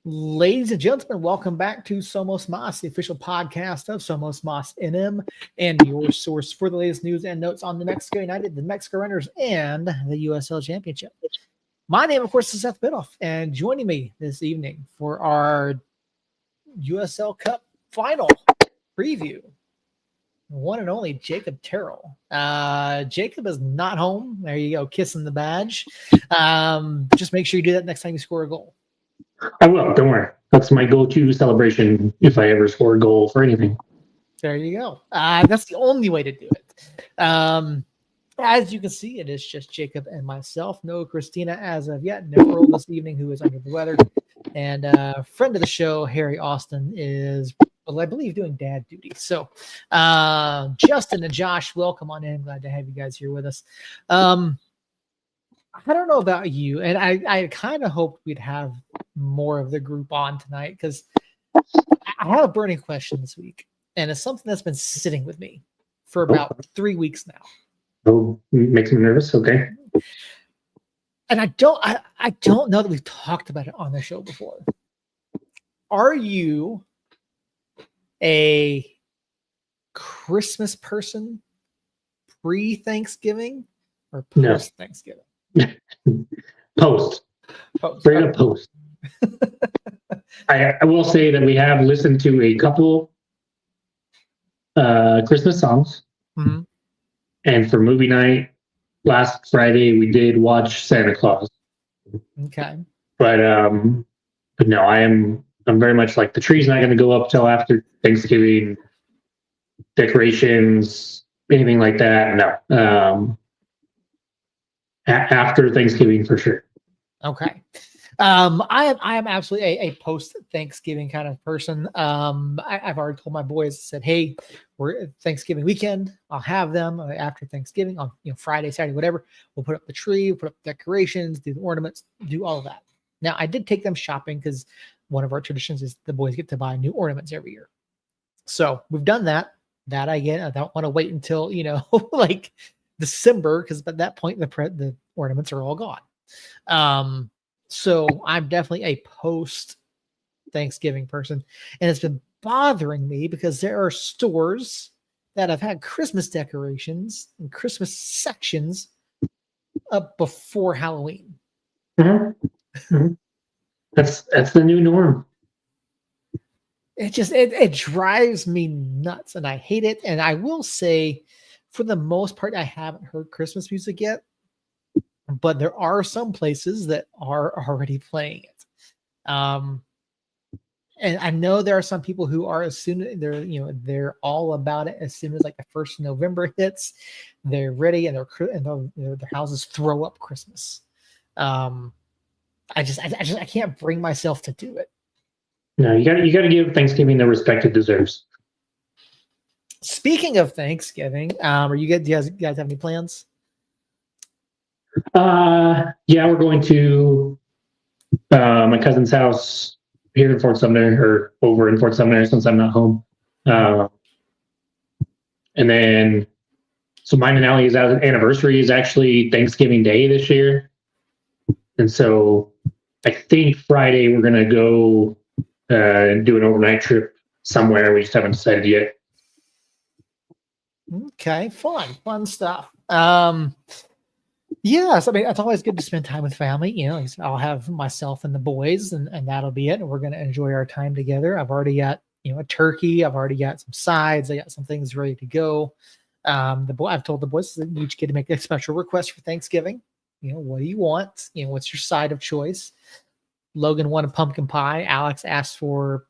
Ladies and gentlemen, welcome back to Somos Mas, the official podcast of Somos Mas NM, and your source for the latest news and notes on the Mexico United, the Mexico Runners, and the USL Championship. My name, of course, is Seth Bidoff, and joining me this evening for our USL Cup final preview, one and only Jacob Terrell. Jacob is not home. There you go, kissing the badge. Just make sure you do that next time you score a goal. I will. Don't worry. That's my go-to celebration if I ever score a goal for anything. There you go. That's the only way to do it. As you can see, it is just Jacob and myself. No Christina as of yet. No Earl this evening, who is under the weather. And friend of the show, Harry Austin, is, well, I believe, doing dad duty. So Justin and Josh, welcome on in. Glad to have you guys here with us. I don't know about you, and I kind of hoped we'd have more of the group on tonight because I have a burning question this week, and it's something that's been sitting with me for about 3 weeks now. Oh, makes me nervous. Okay. And I don't know that we've talked about it on the show before. Are you a Christmas person pre-Thanksgiving or post-Thanksgiving? Post. Straight up post. I will say that we have listened to a couple Christmas songs. Mm-hmm. And for movie night last Friday, we did watch Santa Claus. Okay. But no, I'm very much like the tree's not going to go up till after Thanksgiving. Decorations, anything like that, no. After Thanksgiving for sure. Okay. I am absolutely a post Thanksgiving kind of person. I've already told my boys, said, hey, we're Thanksgiving weekend. I'll have them after Thanksgiving on Friday, Saturday, whatever. We'll put up the tree, we'll put up decorations, do the ornaments, do all of that. Now I did take them shopping because one of our traditions is the boys get to buy new ornaments every year. So we've done that. That I get. I don't want to wait until like December, because at that point the ornaments are all gone. So I'm definitely a post Thanksgiving person, and it's been bothering me because there are stores that have had Christmas decorations and Christmas sections up before Halloween. Mm-hmm. Mm-hmm. That's the new norm. It drives me nuts, and I hate it. And I will say, for the most part, I haven't heard Christmas music yet, but there are some places that are already playing it. And I know there are some people who are, as soon as they're all about it. As soon as like the 1st of November hits, they're ready, and their houses throw up Christmas. I can't bring myself to do it. No, you got to give Thanksgiving the respect it deserves. Speaking of Thanksgiving, do you guys have any plans? Yeah, we're going to my cousin's house here in Fort Sumner, or over in Fort Sumner, since I'm not home. And then, so mine and Allie's anniversary is actually Thanksgiving Day this year. And so I think Friday we're going to go and do an overnight trip somewhere. We just haven't decided yet. Okay, fun stuff. Yes, I mean, it's always good to spend time with family. I'll have myself and the boys, and that'll be it. And we're going to enjoy our time together. I've already got a turkey. I've already got some sides. I got some things ready to go. I've told the boys that each get to make a special request for Thanksgiving. What do you want? What's your side of choice? Logan wanted pumpkin pie. Alex asked for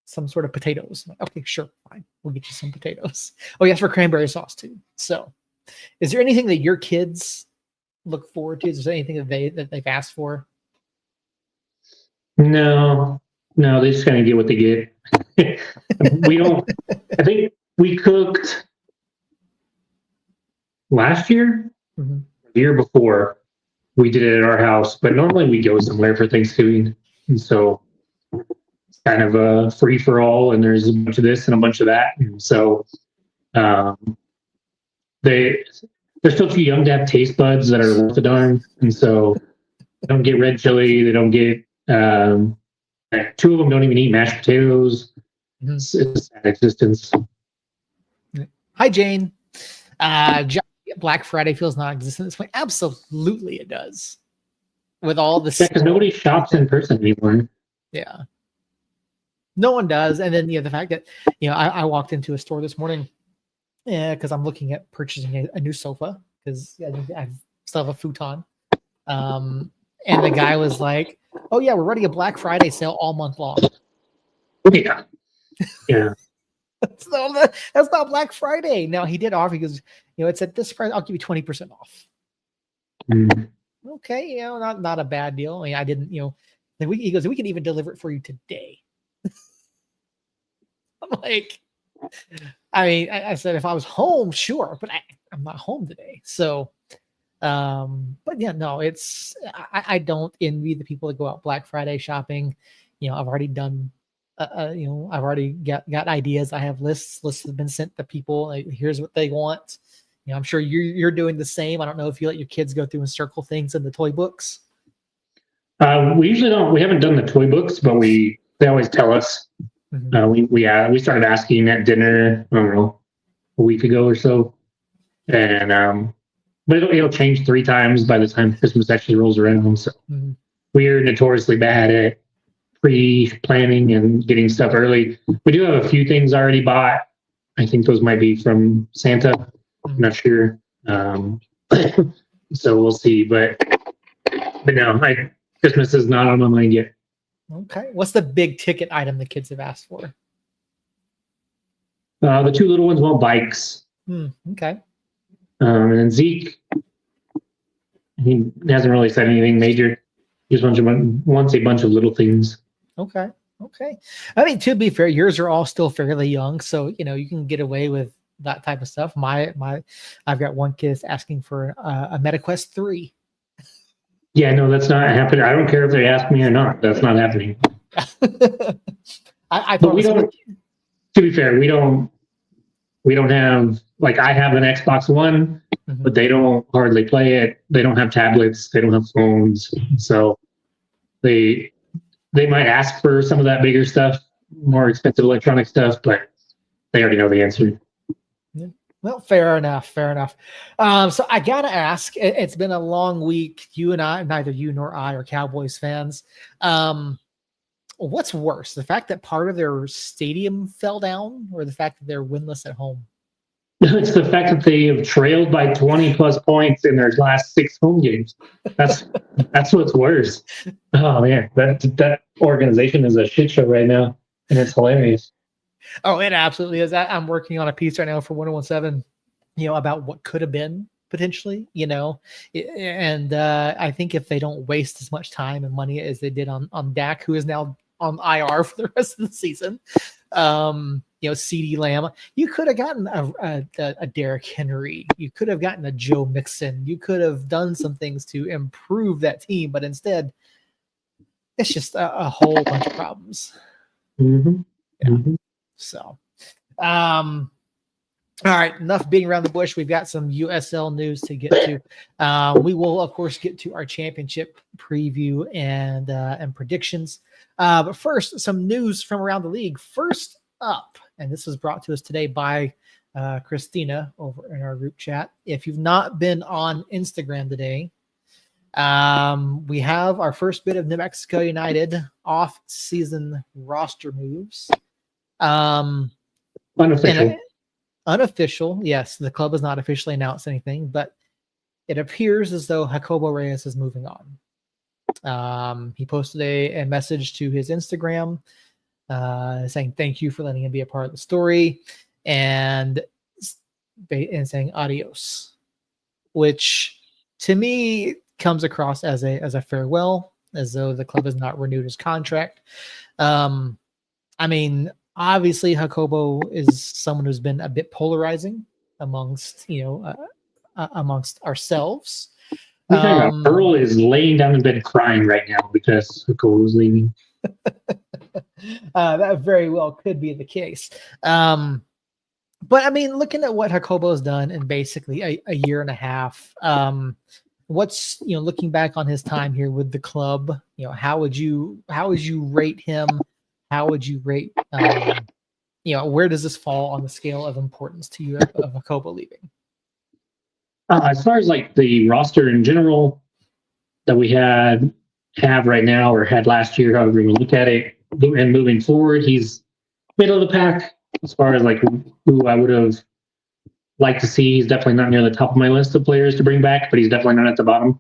some sort of potatoes. I'm like, okay, sure, fine. We'll get you some potatoes. Oh, yes, for cranberry sauce too. So, is there anything that your kids look forward to? Is there anything that they've asked for? No, they just kind of get what they get. We don't. I think we cooked last year, the year before. We did it at our house, but normally we go somewhere for Thanksgiving, and so it's kind of a free for all. And there's a bunch of this and a bunch of that, and so they're still too young to have taste buds that are worth a darn, and so they don't get red chili. They don't get Two of them don't even eat mashed potatoes. Mhm. It's a sad existence. Hi, Jane. Black Friday feels non-existent at this point. Absolutely, it does. With all the Yeah, because nobody shops in person anymore. yeah, no one does. And then the fact that I walked into a store this morning, because I'm looking at purchasing a new sofa because I still have a futon. And the guy was like, "Oh yeah, we're running a Black Friday sale all month long." Yeah. Yeah. So that's not Black Friday. Now he did offer. He goes, it's at this price. I'll give you 20% off. Mm. Okay, not a bad deal. I mean, I didn't, he goes, we can even deliver it for you today. I'm like, I mean, I said if I was home, sure, but I'm not home today. So, but yeah, no, I don't envy the people that go out Black Friday shopping. I've already done, I've already got ideas. I have lists. Lists have been sent to people. Like, here's what they want. I'm sure you're doing the same. I don't know if you let your kids go through and circle things in the toy books. We usually don't. We haven't done the toy books, but they always tell us. Mm-hmm. We started asking at dinner. I don't know, a week ago or so, and but it'll change 3 times by the time Christmas actually rolls around. So Mm-hmm. we're notoriously bad at pre-planning and getting stuff early. We do have a few things already bought. I think those might be from Santa. I'm not sure. So we'll see. But no, Christmas is not on my mind yet. Okay. What's the big ticket item the kids have asked for? The 2 little ones want bikes. Okay. And then Zeke, he hasn't really said anything major. He just wants a bunch of little things. Okay. I mean, to be fair, yours are all still fairly young, so you can get away with that type of stuff. I've got one kid that's asking for a MetaQuest 3. Yeah, no, that's not happening. I don't care if they ask me or not. That's not happening. I but we don't. To be fair, we don't have, like, I have an Xbox One, but they don't hardly play it. They don't have tablets. They don't have phones. So they might ask for some of that bigger stuff, more expensive electronic stuff, but they already know the answer. Well, fair enough. So I gotta ask. It's been a long week. You and I, neither you nor I, are Cowboys fans. What's worse, the fact that part of their stadium fell down, or the fact that they're winless at home? It's the fact that they have trailed by 20 plus points in their last 6 home games. That's what's worse. Oh man, that organization is a shit show right now, and it's hilarious. Oh, it absolutely is. I'm working on a piece right now for 1017, about what could have been potentially, and I think if they don't waste as much time and money as they did on Dak, who is now on IR for the rest of the season, CeeDee Lamb, you could have gotten a Derrick Henry, you could have gotten a Joe Mixon, you could have done some things to improve that team, but instead, it's just a whole bunch of problems. Mm-hmm. Yeah. Mm-hmm. So, all right, enough beating around the bush. We've got some USL news to get to. We will, of course, get to our championship preview and predictions. But first, some news from around the league. First up, and this was brought to us today by Christina over in our group chat. If you've not been on Instagram today, we have our first bit of New Mexico United off-season roster moves. Unofficial, yes. The club has not officially announced anything, but it appears as though Jacobo Reyes is moving on. He posted a message to his Instagram saying thank you for letting him be a part of the story and saying adios, which to me comes across as a farewell, as though the club has not renewed his contract. I mean, obviously, Jacobo is someone who's been a bit polarizing amongst amongst ourselves. Earl is laying down in bed crying right now because Jacobo's leaving. That very well could be the case. But I mean, looking at what Jacobo's done in basically a year and a half, what's, looking back on his time here with the club, how would you rate him? How would you rate, where does this fall on the scale of importance to you of Makoba leaving? As far as like the roster in general that we have right now or had last year, however you look at it, and moving forward, he's middle of the pack as far as like who I would have liked to see. He's definitely not near the top of my list of players to bring back, but he's definitely not at the bottom.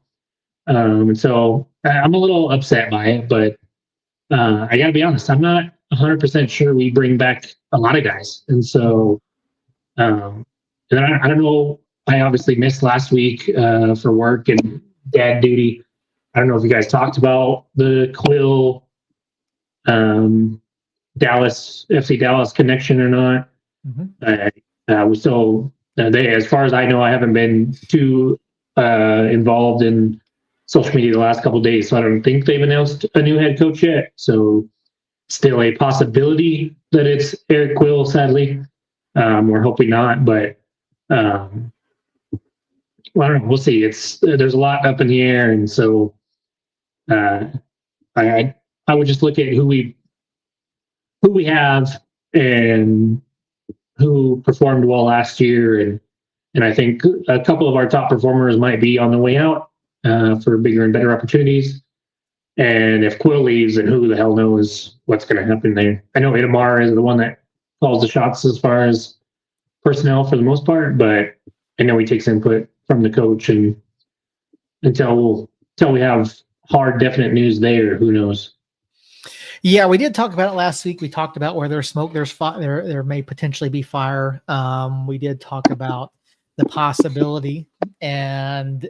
And so I'm a little upset by it, but I got to be honest, I'm not 100% sure we bring back a lot of guys. And so, and I don't know, I obviously missed last week for work and dad duty. I don't know if you guys talked about the Quill Dallas FC Dallas connection or not. Mm-hmm. We still, as far as I know, I haven't been too involved in social media the last couple of days, so I don't think they've announced a new head coach yet. So still a possibility that it's Eric Quill, sadly. We're hoping not, but well, I don't know. We'll see. There's a lot up in the air, and so I would just look at who we have and who performed well last year, and I think a couple of our top performers might be on the way out for bigger and better opportunities. And if Quill leaves, then who the hell knows what's going to happen there? I know Itamar is the one that calls the shots as far as personnel for the most part, but I know he takes input from the coach, and until we have hard, definite news there, who knows? Yeah, we did talk about it last week. We talked about where there's smoke, there's fire. There may potentially be fire. We did talk about the possibility, and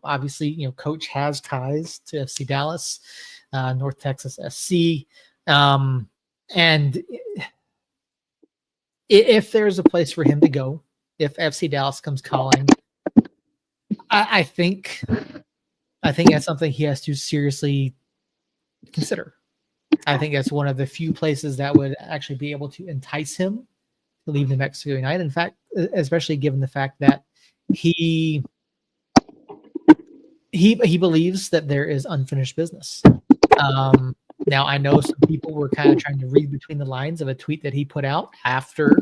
obviously, coach has ties to FC Dallas, North Texas SC, and if there's a place for him to go, if FC Dallas comes calling, I think that's something he has to seriously consider. I think that's one of the few places that would actually be able to entice him to leave New Mexico United. In fact, especially given the fact that he believes that there is unfinished business. Now, I know some people were kind of trying to read between the lines of a tweet that he put out after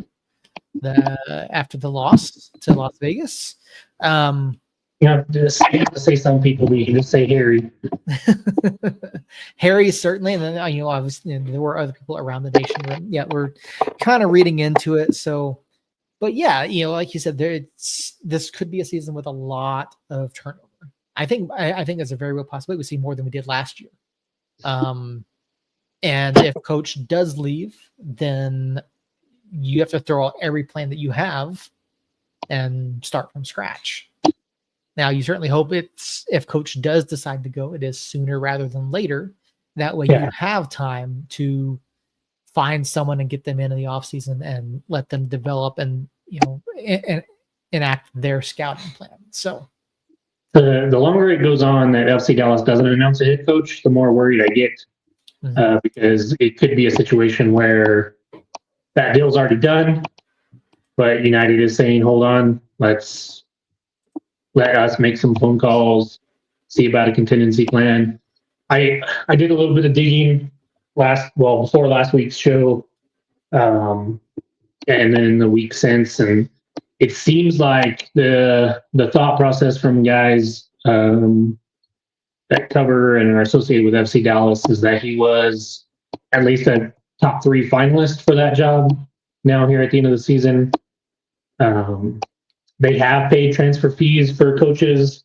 the loss to Las Vegas. Just to say some people, you just say Harry. Harry certainly, and then obviously there were other people around the nation. Yeah, we're kind of reading into it. So, but yeah, like you said, this could be a season with a lot of turnover. I think that's a very real possibility. We see more than we did last year. And if coach does leave, then you have to throw out every plan that you have and start from scratch. Now, you certainly hope if coach does decide to go, it is sooner rather than later. That way you have time to find someone and get them in the offseason and let them develop and enact their scouting plan. So the longer it goes on that FC Dallas doesn't announce a head coach, the more worried I get. Because it could be a situation where that deal's already done, but United is saying, hold on, let us make some phone calls, see about a contingency plan. I did a little bit of digging before last week's show, and then the week since, and it seems like the thought process from guys that cover and are associated with FC Dallas is that he was at least a top 3 finalist for that job now here at the end of the season. They have paid transfer fees for coaches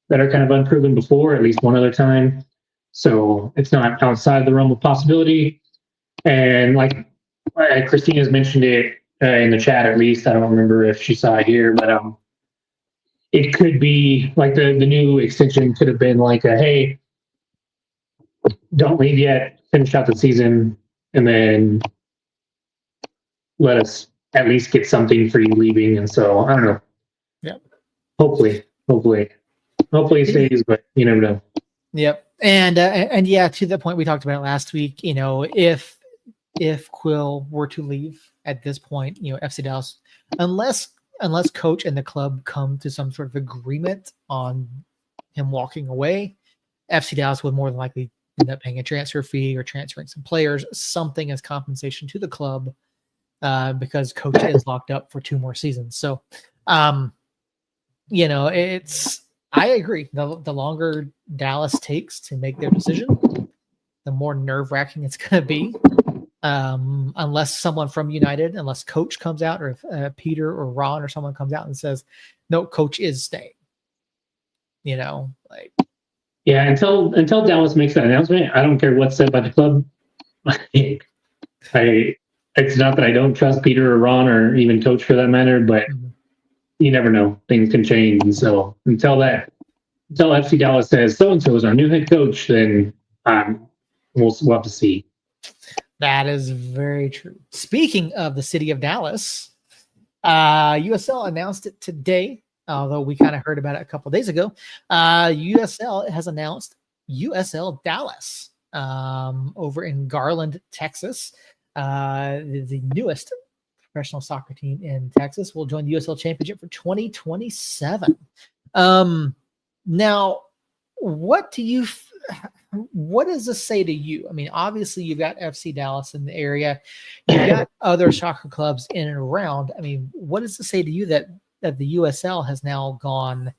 that are kind of unproven before, at least one other time. So it's not outside the realm of possibility. And like Christina's mentioned it in the chat, at least. I don't remember if she saw it here, but it could be like the new extension could have been like hey, don't leave yet, finish out the season, and then let us at least get something for you leaving. And so I don't know. Yeah. Hopefully it stays, but you never know. Yep. And yeah, to the point we talked about last week, if Quill were to leave at this point, FC Dallas, unless unless coach and the club come to some sort of agreement on him walking away, FC Dallas would more than likely end up paying a transfer fee or transferring some players, something as compensation to the club, because coach is locked up for 2 more seasons. So, I agree. The longer Dallas takes to make their decision, the more nerve-wracking it's going to be. Unless someone from United, unless coach comes out, or if Peter or Ron or someone comes out and says, no, coach is staying. Yeah, until Dallas makes that announcement, I don't care what's said by the club. It's not that I don't trust Peter or Ron or even coach for that matter, but you never know. Things can change. And so until FC Dallas says so-and-so is our new head coach, then we'll have to see. That is very true. Speaking of the city of Dallas, USL announced it today, although we kind of heard about it a couple of days ago. USL has announced USL Dallas over in Garland, Texas. The newest professional soccer team in Texas will join the USL Championship for 2027. Now, what does this say to you? I mean, obviously you've got FC Dallas in the area. You've got other soccer clubs in and around. I mean, what does it say to you that the USL has now gone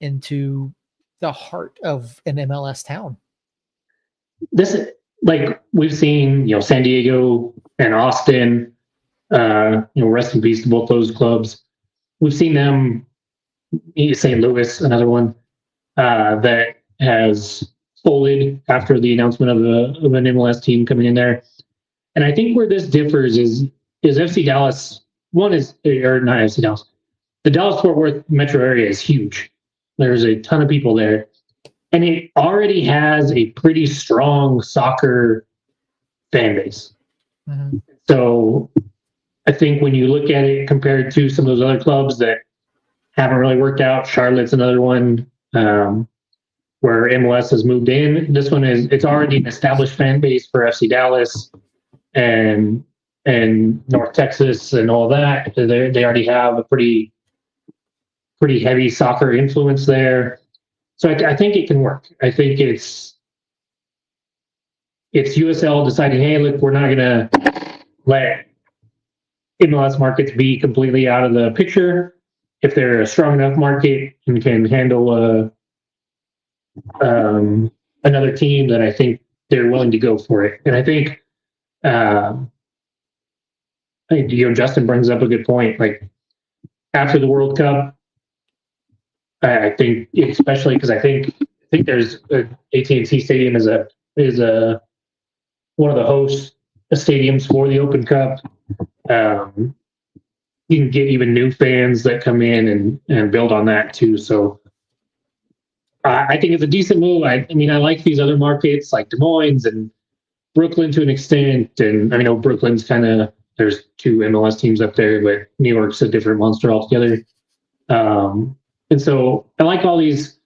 into the heart of an MLS town? This is like we've seen, San Diego and Austin, rest in peace to both those clubs. We've seen them, St. Louis, another one that has folded after the announcement of an MLS team coming in there. And I think where this differs is FC Dallas. Not FC Dallas. The Dallas-Fort Worth metro area is huge. There's a ton of people there. And it already has a pretty strong soccer fan base. Mm-hmm. So I think when you look at it compared to some of those other clubs that haven't really worked out, Charlotte's another one where MLS has moved in. This one it's already an established fan base for FC Dallas and North Texas and all that. They already have a pretty heavy soccer influence there. So I think it can work. I think it's USL deciding, hey, look, we're not going to let MLS markets be completely out of the picture. If they're a strong enough market and can handle another team, then I think they're willing to go for it. And I think Justin brings up a good point. Like after the World Cup, I think especially because I think there's AT&T Stadium is one of the host stadiums for the Open Cup. You can get even new fans that come in and build on that too. So I think it's a decent move. I mean, I like these other markets like Des Moines and Brooklyn to an extent. And I know Brooklyn's there's 2 MLS teams up there, but New York's a different monster altogether. And so I like all these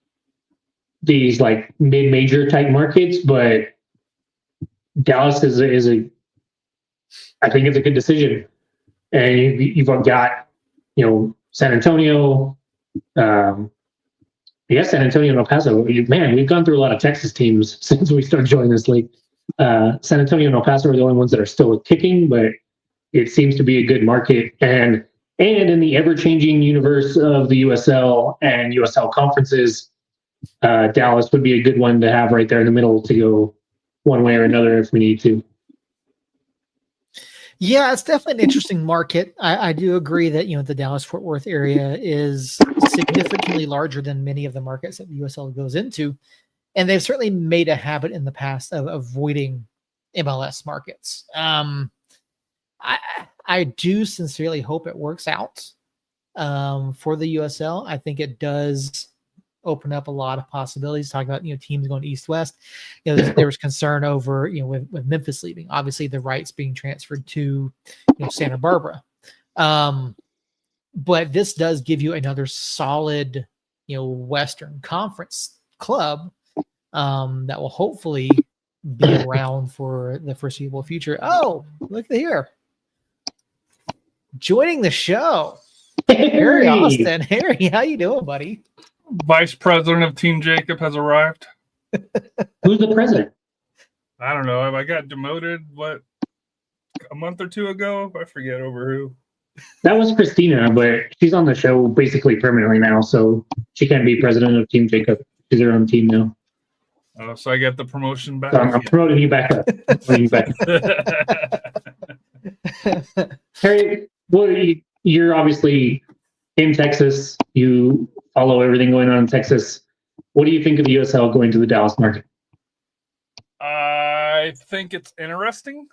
like mid-major type markets, but Dallas is I think it's a good decision. And you've got, San Antonio, San Antonio and El Paso. Man, we've gone through a lot of Texas teams since we started joining this league. San Antonio and El Paso are the only ones that are still kicking, but it seems to be a good market. And in the ever-changing universe of the USL and USL conferences, Dallas would be a good one to have right there in the middle to go one way or another if we need to. Yeah, it's definitely an interesting market. I do agree that, the Dallas-Fort Worth area is significantly larger than many of the markets that the USL goes into. And they've certainly made a habit in the past of avoiding MLS markets. I do sincerely hope it works out for the USL. I think it does open up a lot of possibilities. Talking about teams going east-west. There was concern over with Memphis leaving. Obviously, the rights being transferred to Santa Barbara. But this does give you another solid Western Conference club that will hopefully be around for the foreseeable future. Oh, look here. Joining the show, Harry Austin. Harry, how you doing, buddy? Vice president of Team Jacob has arrived. Who's the president? I don't know. I got demoted, a month or two ago? I forget over who. That was Christina, but she's on the show basically permanently now, so she can't be president of Team Jacob. She's her own team now. So I get the promotion back. So I'm promoting you back up. Harry, well, you're obviously in Texas. You follow everything going on in Texas. What do you think of the USL going to the Dallas market? I think it's interesting.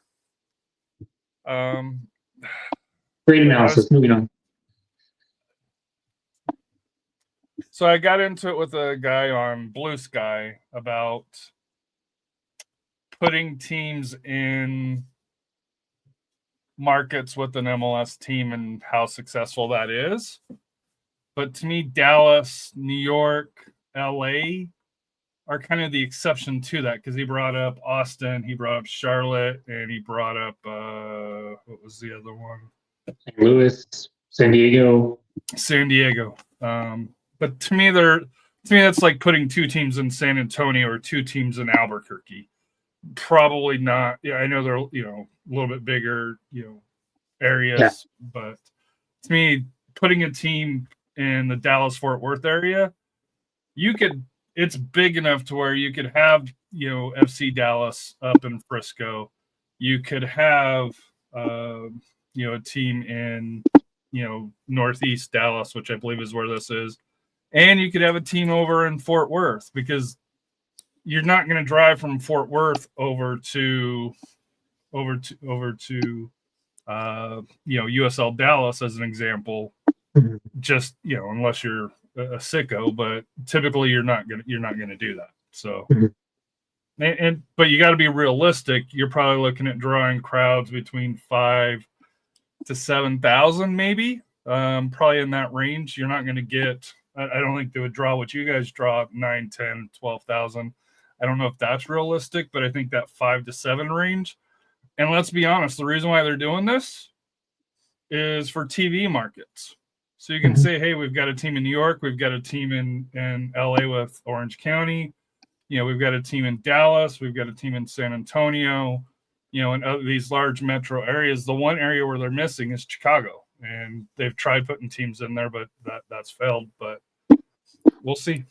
Great analysis. Moving on. So I got into it with a guy on Blue Sky about putting teams in markets with an MLS team and how successful that is. But to me, Dallas, New York, LA are kind of the exception to that, because he brought up Austin, he brought up Charlotte, and he brought up what was the other one? St. Louis, San Diego. San Diego. But to me, that's like putting two teams in San Antonio or two teams in Albuquerque. Probably not. Yeah, I know they're a little bit bigger, areas, but to me, putting a team in the Dallas-Fort Worth area, it's big enough to where you could have, FC Dallas up in Frisco. You could have, a team in, Northeast Dallas, which I believe is where this is. And you could have a team over in Fort Worth, because you're not going to drive from Fort Worth over to USL Dallas as an example, just, unless you're a sicko, but typically you're not going to do that. So, but you got to be realistic. You're probably looking at drawing crowds between 5,000 to 7,000, maybe, probably in that range. You're not going to get, I don't think they would draw what you guys draw, 9, 10, 12,000. I don't know if that's realistic, but I think that 5 to 7 range. And let's be honest, the reason why they're doing this is for TV markets. So you can say, hey, we've got a team in New York, we've got a team in LA with Orange County, we've got a team in Dallas, we've got a team in San Antonio, in these large metro areas. The one area where they're missing is Chicago, and they've tried putting teams in there, but that's failed. But we'll see.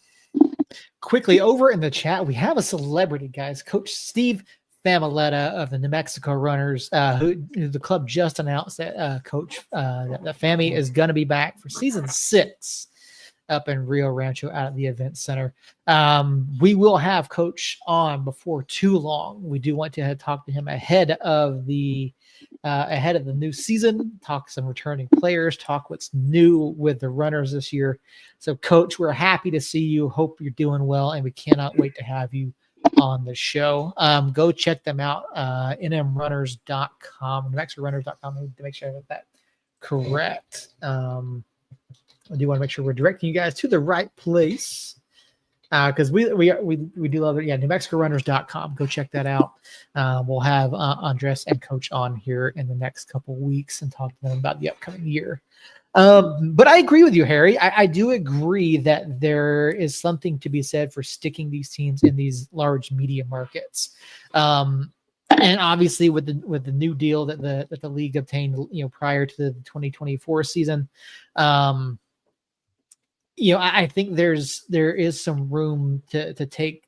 Quickly, over in the chat, we have a celebrity, guys. Coach Steve Familetta of the New Mexico Runners, who the club just announced that Coach that Fami is going to be back for season 6 up in Rio Rancho out at the event center. We will have Coach on before too long. We do want to talk to him ahead of the new season, talk some returning players, talk what's new with the Runners this year. So, Coach, we're happy to see you. Hope you're doing well, and we cannot wait to have you on the show. Go check them out, nmrunners.com, newmexicorunners.com. I need to make sure I got that correct. I do want to make sure we're directing you guys to the right place, because we do love it. Yeah, newmexicorunners.com. Go check that out. We'll have Andres and Coach on here in the next couple weeks and talk to them about the upcoming year. But I agree with you, Harry. I do agree that there is something to be said for sticking these teams in these large media markets. And obviously with the new deal that the league obtained, prior to the 2024 season, I think there is some room to take.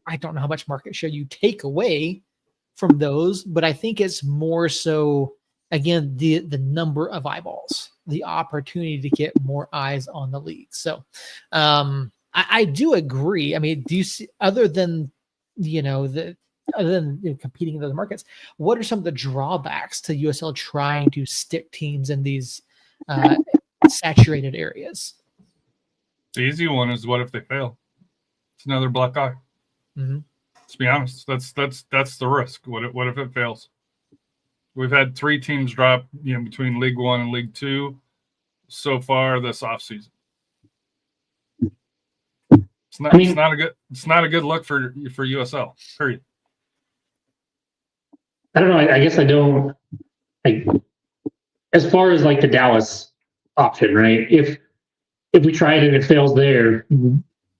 I don't know how much market share you take away from those, but I think it's more so, again, the number of eyeballs, the opportunity to get more eyes on the league. So I do agree. I mean, do you see, other than competing in those markets, what are some of the drawbacks to USL trying to stick teams in these saturated areas? The easy one is, what if they fail? It's another black eye. Mm-hmm. Let's be honest. That's the risk. What if it fails? We've had 3 teams drop, between League 1 and League 2 so far this offseason. It's not a good look for USL. Period. I don't know. I guess I don't. As far as like the Dallas option, right? If we try it and it fails there,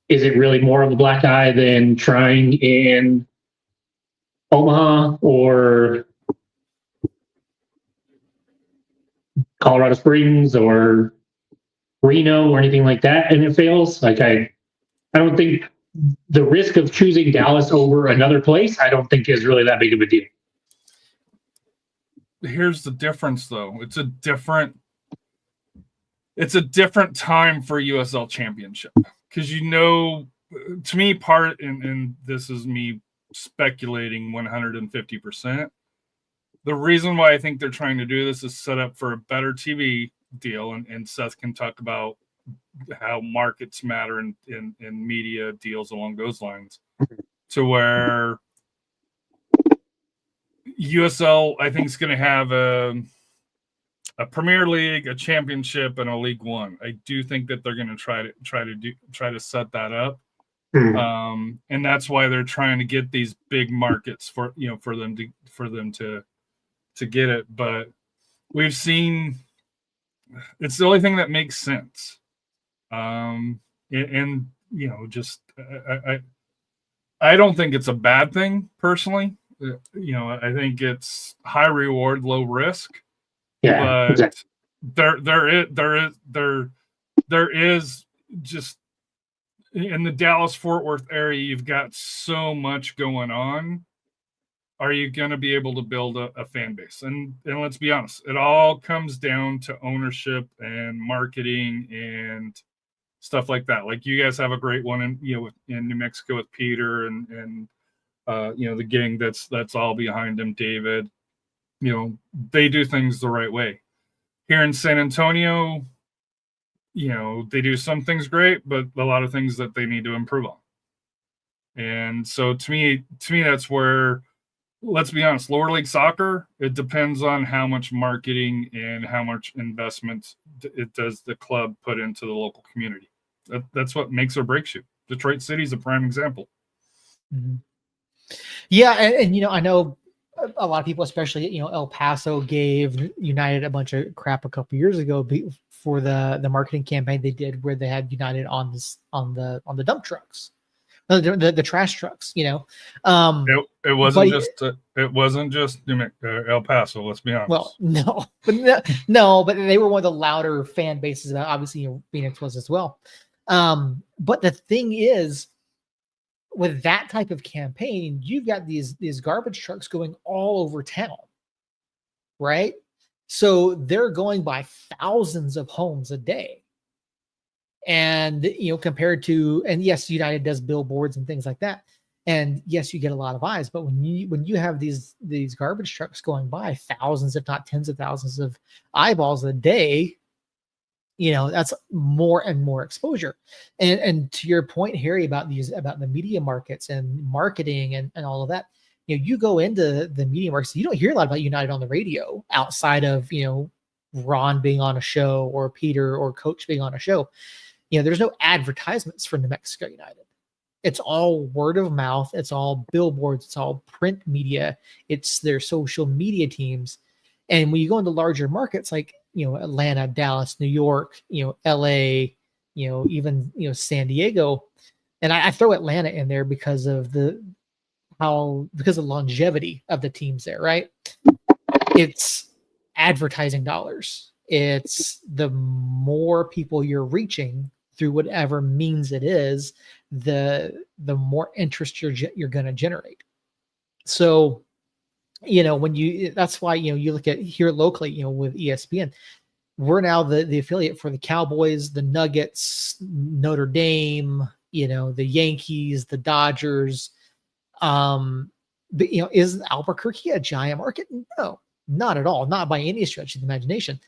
is it really more of a black eye than trying in Omaha or Colorado Springs or Reno or anything like that, and it fails? Like I don't think the risk of choosing Dallas over another place, I don't think is really that big of a deal. Here's the difference, though. It's a different time for USL Championship, because to me, and this is me speculating 150%. The reason why I think they're trying to do this is set up for a better TV deal, and Seth can talk about how markets matter in media deals along those lines, to where USL, I think, is going to have a Premier League, a Championship, and a League One. I do think that they're going to try to set that up, and that's why they're trying to get these big markets for them to get it. But we've seen it's the only thing that makes sense, and just I don't think it's a bad thing personally. I think it's high reward, low risk. Yeah, but exactly. there is just in the Dallas-Fort Worth area, you've got so much going on. Are you going to be able to build a fan base? And let's be honest, it all comes down to ownership and marketing and stuff like that. Like you guys have a great one in New Mexico with Peter and the gang that's all behind him, David. They do things the right way. Here in San Antonio, they do some things great, but a lot of things that they need to improve on. And so to me, that's where, let's be honest, lower league soccer, it depends on how much marketing and how much investment it does the club put into the local community. That's what makes or breaks you. Detroit City is a prime example. Mm-hmm. Yeah, and I know a lot of people, especially El Paso, gave United a bunch of crap a couple years ago for the marketing campaign they did, where they had United on the dump trucks, the trash trucks. It wasn't just El Paso. Let's be honest. Well, but they were one of the louder fan bases. Obviously, Phoenix was as well. But the thing is, with that type of campaign, you've got these garbage trucks going all over town, right? So they're going by thousands of homes a day. And, compared to, and yes, United does billboards and things like that. And yes, you get a lot of eyes, but when you have these garbage trucks going by, thousands, if not tens of thousands of eyeballs a day, that's more and more exposure. And to your point, Harry, about the media markets and marketing and all of that, you go into the media markets, you don't hear a lot about United on the radio outside of, Ron being on a show or Peter or Coach being on a show. There's no advertisements for New Mexico United. It's all word of mouth. It's all billboards. It's all print media. It's their social media teams. And when you go into larger markets like, Atlanta, Dallas, New York, LA, even, San Diego. And I throw Atlanta in there because of the longevity of the teams there, right? It's advertising dollars. It's the more people you're reaching through whatever means it is, the more interest you're going to generate. So, that's why, you look at here locally, with ESPN, we're now the affiliate for the Cowboys, the Nuggets, Notre Dame, the Yankees, the Dodgers. But, is Albuquerque a giant market? No, not at all. Not by any stretch of the imagination.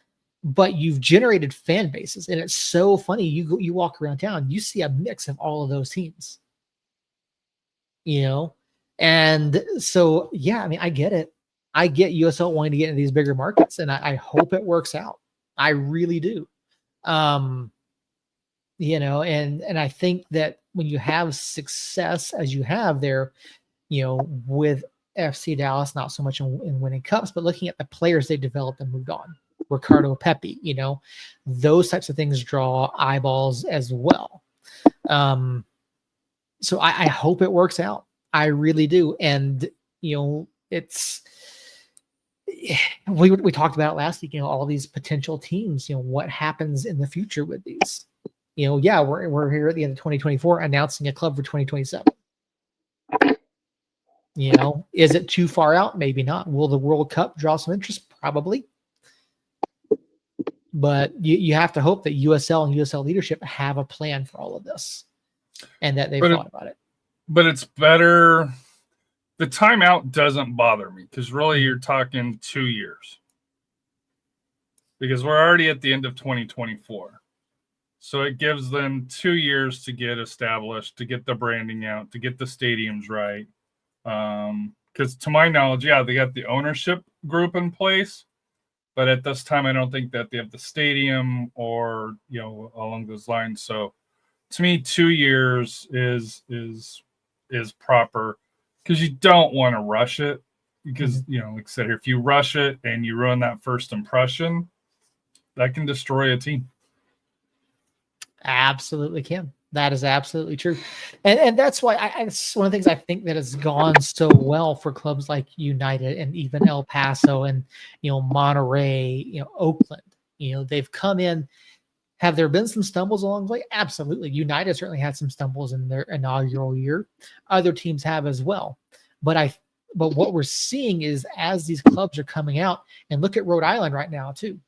But you've generated fan bases, and it's so funny. You walk around town, you see a mix of all of those teams. And so, yeah, I mean, I get it. I get USL wanting to get into these bigger markets, and I hope it works out. I really do. And I think that when you have success as you have there, with FC Dallas, not so much in winning cups, but looking at the players they developed and moved on. Ricardo Pepi, those types of things draw eyeballs as well. So I hope it works out. I really do. And, it's, we talked about it last week, all these potential teams, what happens in the future with these, we're here at the end of 2024 announcing a club for 2027. Is it too far out? Maybe not. Will the World Cup draw some interest? Probably. But you have to hope that USL and USL leadership have a plan for all of this and that they've thought about it. But it's better. The timeout doesn't bother me because really you're talking 2 years. Because we're already at the end of 2024. So it gives them 2 years to get established, to get the branding out, to get the stadiums right. Because to my knowledge, they got the ownership group in place. But at this time, I don't think that they have the stadium or, along those lines. So to me, 2 years is proper because you don't want to rush it because, like I said here, if you rush it and you ruin that first impression, that can destroy a team. Absolutely can. That is absolutely true. And that's why it's one of the things I think that has gone so well for clubs like United and even El Paso and, Monterey, Oakland, they've come in. Have there been some stumbles along the way? Absolutely. United certainly had some stumbles in their inaugural year. Other teams have as well. But what we're seeing is as these clubs are coming out, and look at Rhode Island right now too,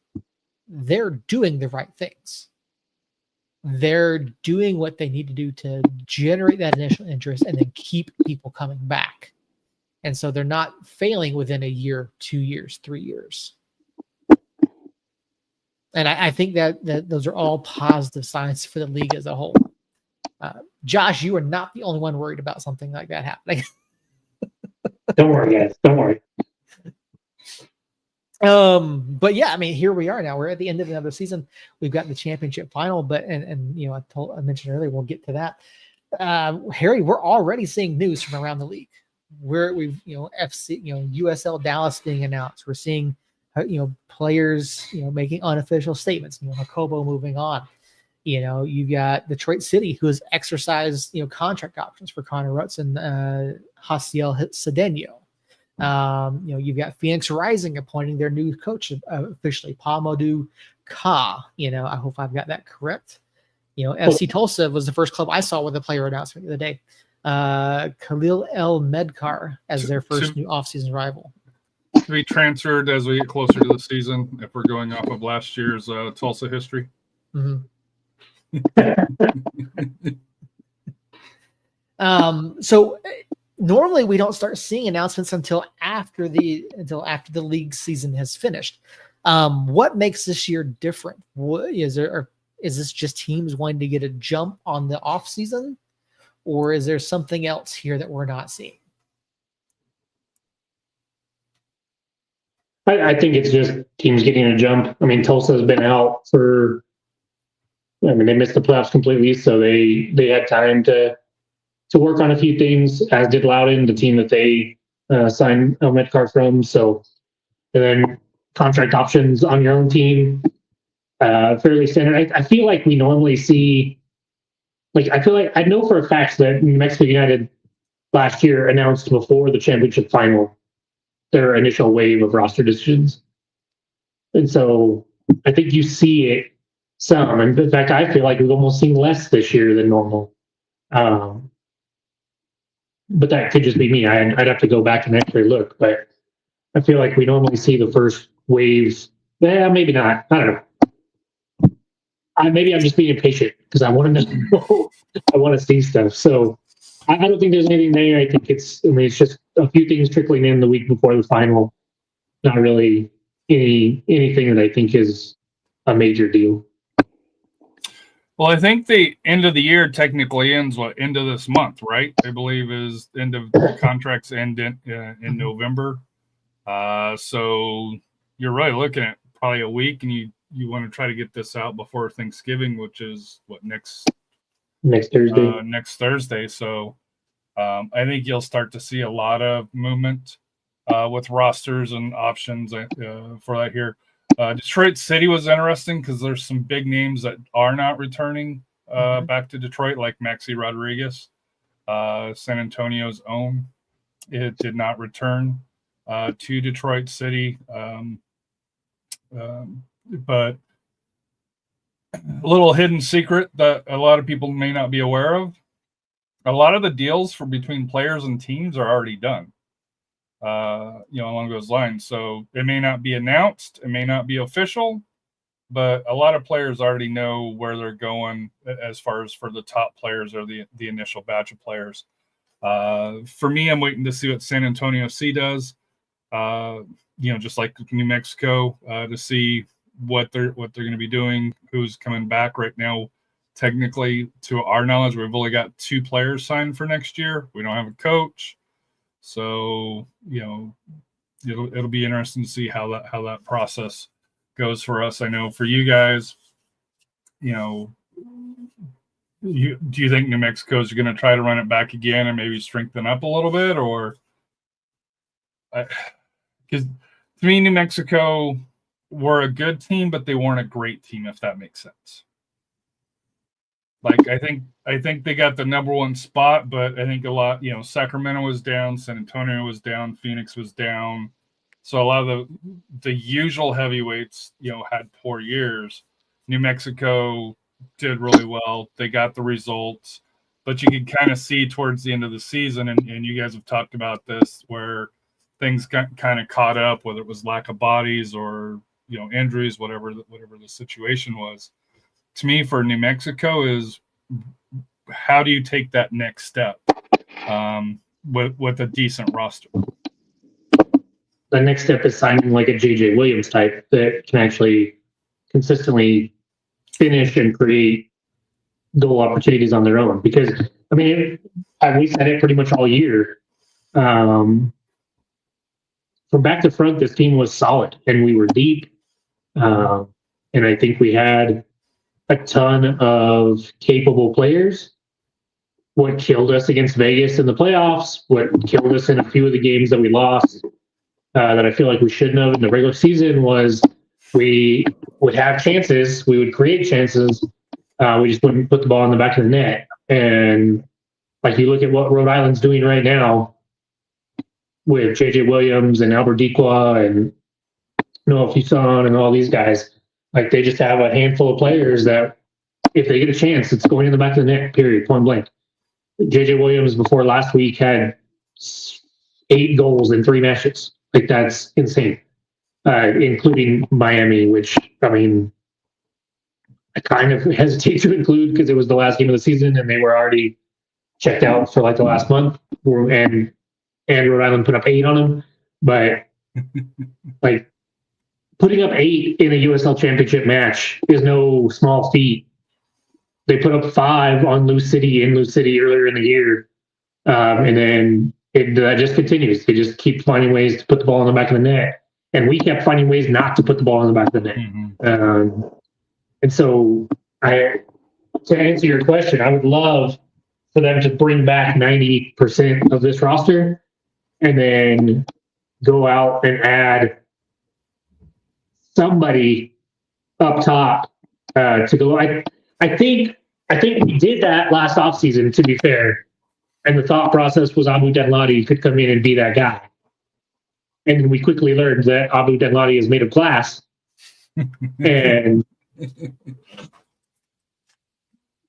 they're doing the right things. They're doing what they need to do to generate that initial interest and then keep people coming back. And so they're not failing within a year, 2 years, 3 years. And I think that those are all positive signs for the league as a whole. Josh, you are not the only one worried about something like that happening. Don't worry, guys. Don't worry. But yeah, I mean, here we are now. We're at the end of another season. We've got the championship final, but I mentioned earlier, we'll get to that. Harry, we're already seeing news from around the league. We've USL Dallas being announced. We're seeing players making unofficial statements. Jacobo moving on. You've got Detroit City, who has exercised contract options for Connor Rutz and Hasiel Cedeno. You've got Phoenix Rising appointing their new coach officially, Pamadou Ka. I hope I've got that correct. FC Tulsa was the first club I saw with a player announcement the other day. Khalil El Medkar as their first new offseason rival. To be transferred as we get closer to the season, if we're going off of last year's Tulsa history. Mm-hmm. So normally we don't start seeing announcements until after the league season has finished. What makes this year different? Is this just teams wanting to get a jump on the off season, or is there something else here that we're not seeing? I think it's just teams getting a jump. I mean, Tulsa's been out they missed the playoffs completely, so they had time to work on a few things, as did Loudon, the team that they signed El Medkar from. So, and then contract options on your own team, fairly standard. I feel like we normally see, I know for a fact that New Mexico United last year announced before the championship final their initial wave of roster decisions. And so I think you see it some. And in fact, I feel like we've almost seen less this year than normal. But that could just be me. I'd have to go back and actually look. But I feel like we normally see the first waves. Maybe not. I don't know. Maybe I'm just being impatient because I want to know. I want to see stuff. So I don't think there's anything there. I think it's just a few things trickling in the week before the final. Not really anything that I think is a major deal. Well, I think the end of the year technically ends end of this month, right? I believe is end of the contracts end in November. So you're really looking at probably a week, and you want to try to get this out before Thanksgiving, which is next Thursday. Next Thursday. So I think you'll start to see a lot of movement with rosters and options for that here. Detroit City was interesting because there's some big names that are not returning back to Detroit, like Maxi Rodriguez, San Antonio's own. It did not return to Detroit City. But a little hidden secret that a lot of people may not be aware of. A lot of the deals for between players and teams are already done. Along those lines. So it may not be announced, it may not be official, but a lot of players already know where they're going as far as for the top players or the initial batch of players. For me, I'm waiting to see what San Antonio C does. Just like New Mexico, to see what they're going to be doing, who's coming back right now. Technically, to our knowledge, we've only got 2 players signed for next year. We don't have a coach. So, it'll be interesting to see how that process goes for us. I know for you guys, do you think New Mexico is going to try to run it back again and maybe strengthen up a little bit, or because to me, New Mexico were a good team, but they weren't a great team, if that makes sense. Like, I think they got the number 1 spot, but I think a lot, Sacramento was down, San Antonio was down, Phoenix was down. So a lot of the usual heavyweights, had poor years. New Mexico did really well. They got the results, but you can kind of see towards the end of the season, and you guys have talked about this, where things got kind of caught up, whether it was lack of bodies or, injuries, whatever the situation was. To me, for New Mexico, is how do you take that next step with a decent roster? The next step is signing like a JJ Williams type that can actually consistently finish and create goal opportunities on their own. Because, we said it pretty much all year. From back to front, this team was solid and we were deep. And I think we had a ton of capable players. What killed us against Vegas in the playoffs, what killed us in a few of the games that we lost, that I feel like we shouldn't have in the regular season, was we would have chances, we would create chances, we just wouldn't put the ball in the back of the net. And like, you look at what Rhode Island's doing right now with JJ Williams and Albert Dequa and Noah Fuson and all these guys. Like, they just have a handful of players that, if they get a chance, it's going in the back of the net, period, point blank. JJ Williams before last week had 8 goals in 3 matches. Like, that's insane. Including Miami, which, I kind of hesitate to include because it was the last game of the season and they were already checked out for like the last month. And Rhode Island put up 8 on them. But, like, putting up 8 in a USL Championship match is no small feat. They put up 5 on Lou City earlier in the year. And then that just continues. They just keep finding ways to put the ball in the back of the net. And we kept finding ways not to put the ball in the back of the net. Mm-hmm. And so, to answer your question, I would love for them to bring back 90% of this roster and then go out and add somebody up top to go. I think we did that last offseason, to be fair. And the thought process was Abu Denladi could come in and be that guy. And we quickly learned that Abu Denladi is made of glass and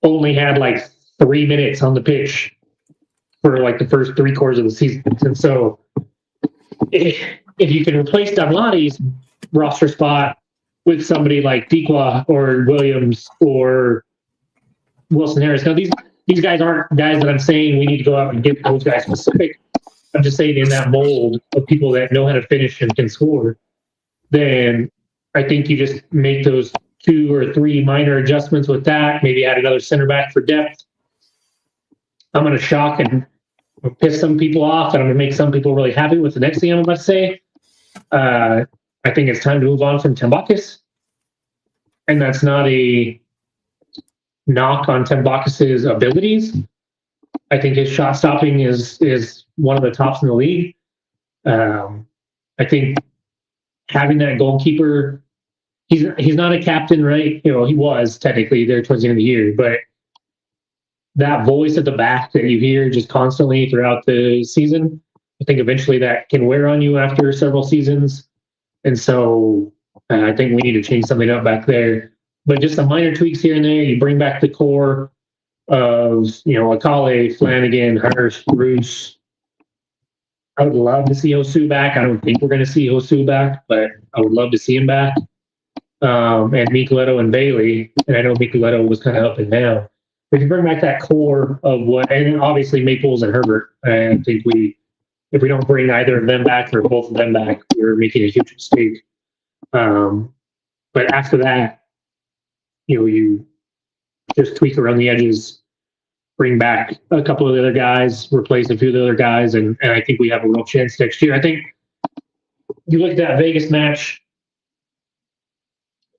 only had like 3 minutes on the pitch for like the first 3 quarters of the season. And so if you can replace Denladi's roster spot with somebody like Dequa or Williams or Wilson Harris. Now, these guys aren't guys that I'm saying we need to go out and get those guys specific. I'm just saying in that mold of people that know how to finish and can score, then I think you just make those 2 or 3 minor adjustments with that, maybe add another center back for depth. I'm going to shock and piss some people off, and I'm going to make some people really happy with the next thing I'm about to say. I think it's time to move on from Tambakis. And that's not a knock on Tambakis' abilities. I think his shot stopping is one of the tops in the league. I think having that goalkeeper he's not a captain, right? You know, he was technically there towards the end of the year, but that voice at the back that you hear just constantly throughout the season, I think eventually that can wear on you after several seasons. And so I think we need to change something up back there. But just some minor tweaks here and there. You bring back the core of, you know, Akale, Flanagan, Hurst, Bruce. I would love to see Hosu back. I don't think we're going to see Hosu back, but I would love to see him back. And Micheletto and Bailey. And I know Micheletto was kind of up and down. But you bring back that core of what, and obviously Maples and Herbert. I think if we don't bring either of them back or both of them back, we're making a huge mistake. But after that, you know, you just tweak around the edges, bring back a couple of the other guys, replace a few of the other guys, and I think we have a real chance next year. I think you look at that Vegas match.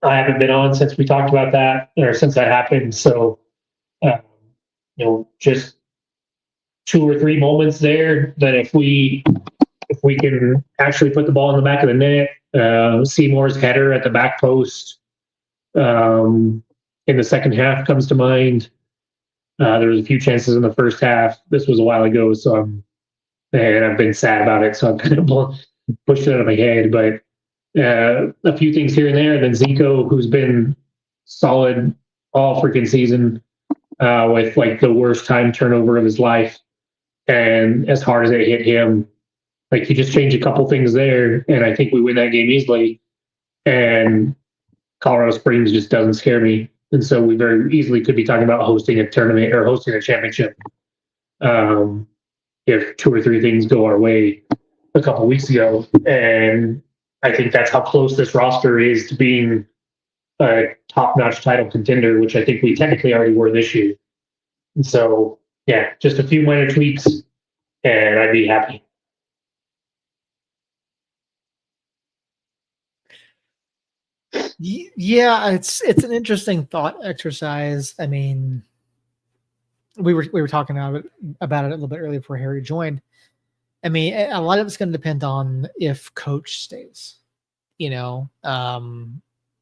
I haven't been on since we talked about that, or since that happened. So, you know, just 2 or 3 moments there that if we can actually put the ball in the back of the net, Seymour's header at the back post in the second half comes to mind. There was a few chances in the first half. This was a while ago, so and I've been sad about it, so I'm kind of pushed it out of my head. But a few things here and there. And then Zico, who's been solid all freaking season, with like the worst time turnover of his life, and as hard as it hit him, like you just change a couple things there, and I think we win that game easily. And Colorado Springs just doesn't scare me. And so we very easily could be talking about hosting a tournament or hosting a championship if 2 or 3 things go our way a couple weeks ago. And I think that's how close this roster is to being a top-notch title contender, which I think we technically already were this year. And so, yeah, just a few minor tweaks, and I'd be happy. Yeah, it's an interesting thought exercise. I mean, we were talking about it a little bit earlier before Harry joined. I mean, a lot of it's going to depend on if coach stays, you know,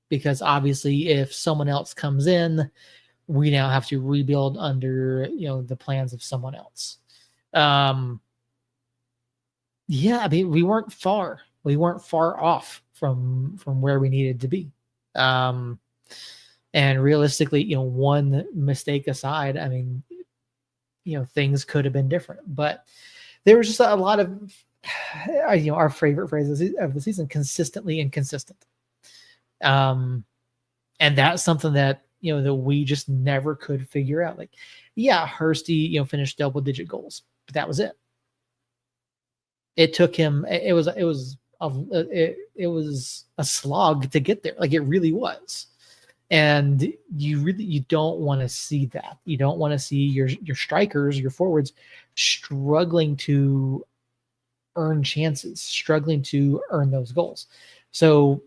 because obviously if someone else comes in, we now have to rebuild under, you know, the plans of someone else. Yeah, I mean, we weren't far off from where we needed to be. And realistically, you know, one mistake aside, I mean, you know, things could have been different, but there was just a lot of, you know, our favorite phrases of the season, consistently inconsistent. And that's something that, you know, that we just never could figure out. Like, yeah, Hursty, you know, finished double-digit goals, but that was it. It took him. It was a slog to get there. Like, it really was. And you don't want to see that. You don't want to see your strikers, your forwards, struggling to earn chances, struggling to earn those goals. So,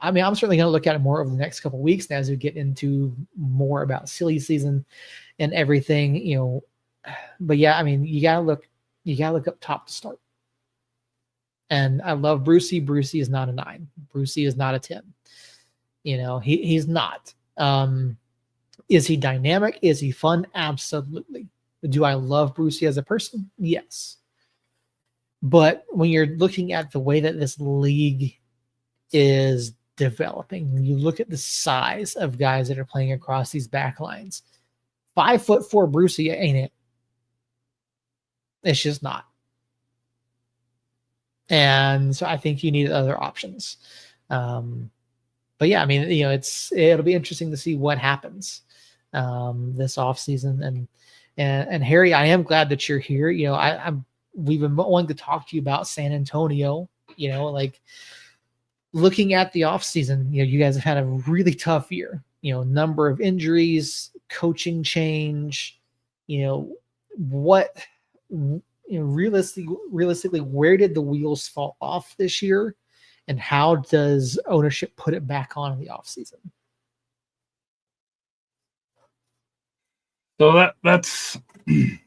I mean, I'm certainly going to look at it more over the next couple of weeks now as we get into more about silly season and everything, you know. But yeah, I mean, you gotta look up top to start. And I love Brucey. Brucey is not a 9. Brucey is not a 10. You know, he's not. Is he dynamic? Is he fun? Absolutely. Do I love Brucey as a person? Yes. But when you're looking at the way that this league is developing, you look at the size of guys that are playing across these back lines. 5'4" Brucey ain't it. It's just not. And so I think you need other options. But yeah, I mean, you know, it'll be interesting to see what happens this offseason. And Harry, I am glad that you're here. You know, we've been wanting to talk to you about San Antonio. You know, like looking at the offseason, you know, you guys have had a really tough year. You know, number of injuries, coaching change. You know, realistically, where did the wheels fall off this year? And how does ownership put it back on in the offseason? So that's an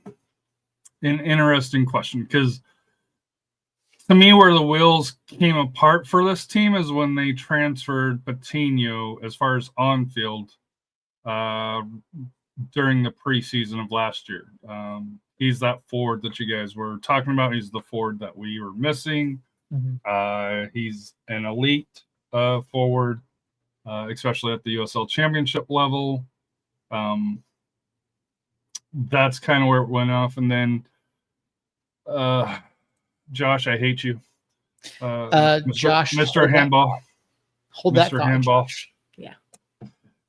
interesting question, because To me, where the wheels came apart for this team is when they transferred Patino as far as on field during the preseason of last year. He's that forward that you guys were talking about. He's the forward that we were missing. Mhm. He's an elite forward, especially at the USL Championship level. That's kind of where it went off. And then, Josh, I hate you. Josh, Mr. Handball. Hold that Mr. thought, Handball. Josh. Yeah.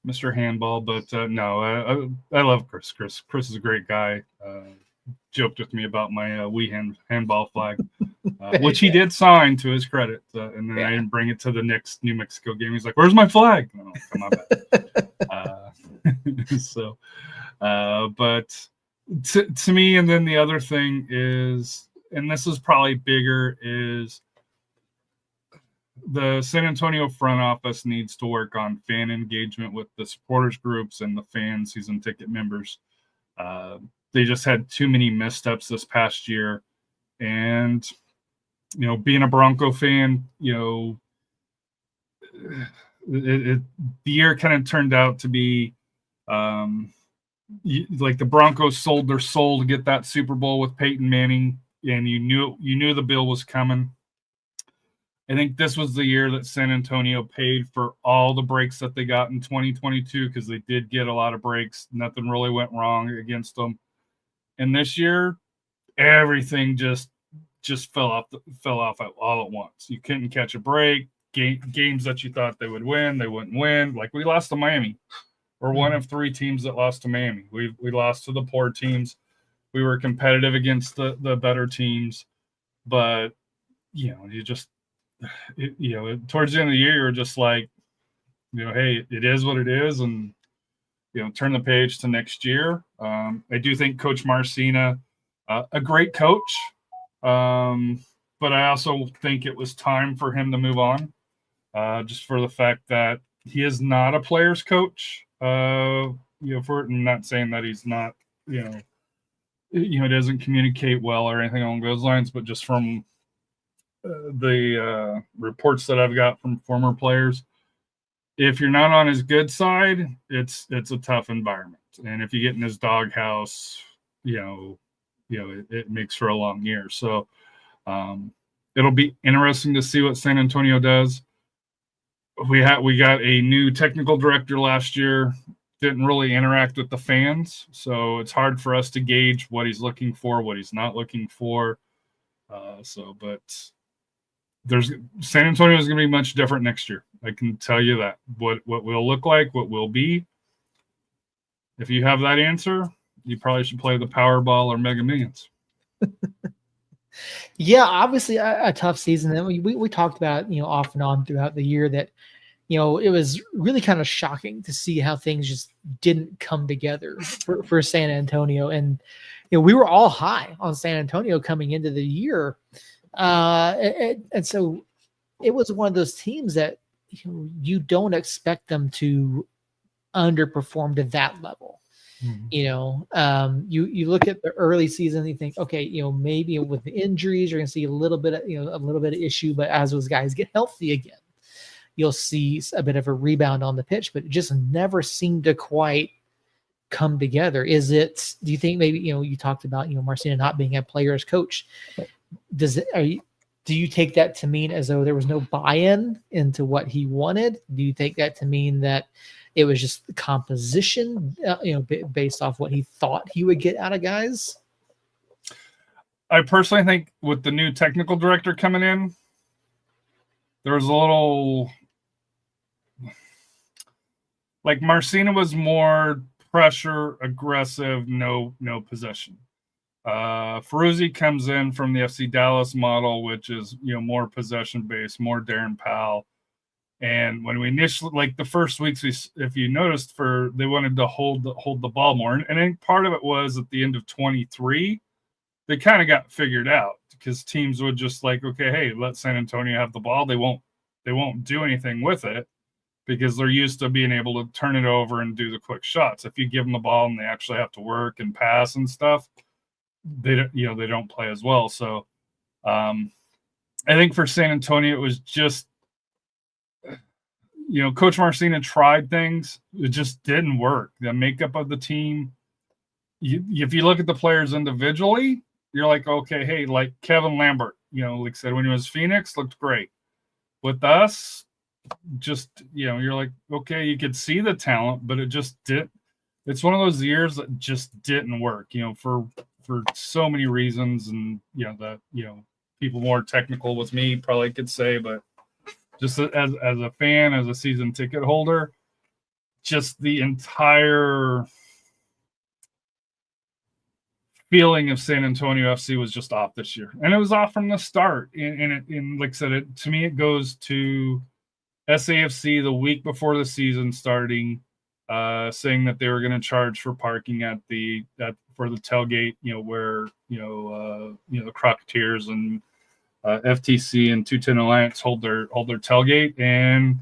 Mr. Handball, but no, I love Chris. Chris is a great guy. Joked with me about my handball flag, which he did sign to his credit, and then I didn't bring it to the next New Mexico game. He's like, "Where's my flag?" No, come on back. So, but to me, and then the other thing is, and this is probably bigger, is the San Antonio front office needs to work on fan engagement with the supporters groups and the fan season ticket members. They just had too many missteps this past year. And, being a Bronco fan, the year kind of turned out to be like the Broncos sold their soul to get that Super Bowl with Peyton Manning, and you knew the bill was coming. I think this was the year that San Antonio paid for all the breaks that they got in 2022, because they did get a lot of breaks. Nothing really went wrong against them. And this year, everything just fell off all at once. You couldn't catch a break. Games that you thought they would win, they wouldn't win. Like we lost to Miami. We're one of 3 teams that lost to Miami. We lost to the poor teams. We were competitive against the better teams, but you just towards the end of the year, you're just like, hey, it is what it is, and turn the page to next year. I do think Coach Marcina, a great coach, but I also think it was time for him to move on, just for the fact that he is not a player's coach. I'm not saying that he's not, doesn't communicate well or anything along those lines, but just from the reports that I've got from former players, if you're not on his good side, it's a tough environment. And if you get in his doghouse, it makes for a long year. So it'll be interesting to see what San Antonio does. We got a new technical director last year, didn't really interact with the fans, so it's hard for us to gauge what he's looking for, what he's not looking for. But San Antonio is going to be much different next year. I can tell you that. What we'll look like, what we'll be. If you have that answer, you probably should play the Powerball or Mega Millions. Yeah, obviously a tough season. And we talked about, off and on throughout the year that, it was really kind of shocking to see how things just didn't come together for San Antonio. And, we were all high on San Antonio coming into the year. And so it was one of those teams that you don't expect them to underperform to that level. Mm-hmm. You look at the early season and you think, okay, maybe with the injuries, you're going to see a little bit of issue, but as those guys get healthy again, you'll see a bit of a rebound on the pitch, but it just never seemed to quite come together. Do you think maybe, you talked about, Marcina not being a player's coach. Do you take that to mean as though there was no buy-in into what he wanted? Do you take that to mean that it was just the composition, based off what he thought he would get out of guys? I personally think with the new technical director coming in, there was a little, like Marcina was more pressure, aggressive, no possession. Ferruzzi comes in from the FC Dallas model, which is, more possession based, more Darren Powell. And when we initially, like the first weeks, if you noticed, they wanted to hold the ball more. And I think part of it was at the end of 23, they kind of got figured out, because teams would just like, okay, hey, let San Antonio have the ball. They won't do anything with it, because they're used to being able to turn it over and do the quick shots. If you give them the ball and they actually have to work and pass and stuff, they don't play as well. So I think for San Antonio, it was just, Coach Marcina tried things. It just didn't work. The makeup of the team, if you look at the players individually, you're like, okay, hey, like Kevin Lambert, like I said, when he was Phoenix, looked great. With us, just, you're like, okay, you could see the talent, but it just didn't. It's one of those years that just didn't work, for so many reasons. And, people more technical with me probably could say, but just as a fan, as a season ticket holder, just the entire feeling of San Antonio FC was just off this year. And it was off from the start. And like I said, to me, it goes to SAFC the week before the season starting, saying that they were going to charge for parking for the tailgate, where the Crocketeers and FTC and 210 Alliance hold their tailgate, and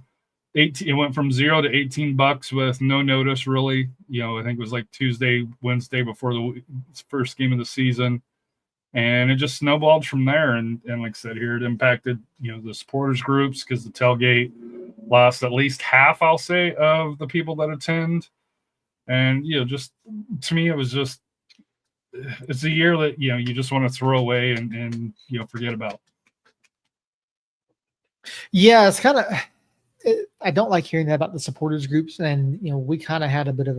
it went from $0 to $18 with no notice, really. I think it was like Tuesday, Wednesday before the first game of the season, and it just snowballed from there. And like I said, here it impacted the supporters groups, because the tailgate lost at least half, I'll say, of the people that attend. And just to me, it was just, it's a year that you just want to throw away and forget about. Yeah, it's kind of. I don't like hearing that about the supporters groups, and we kind of had a bit of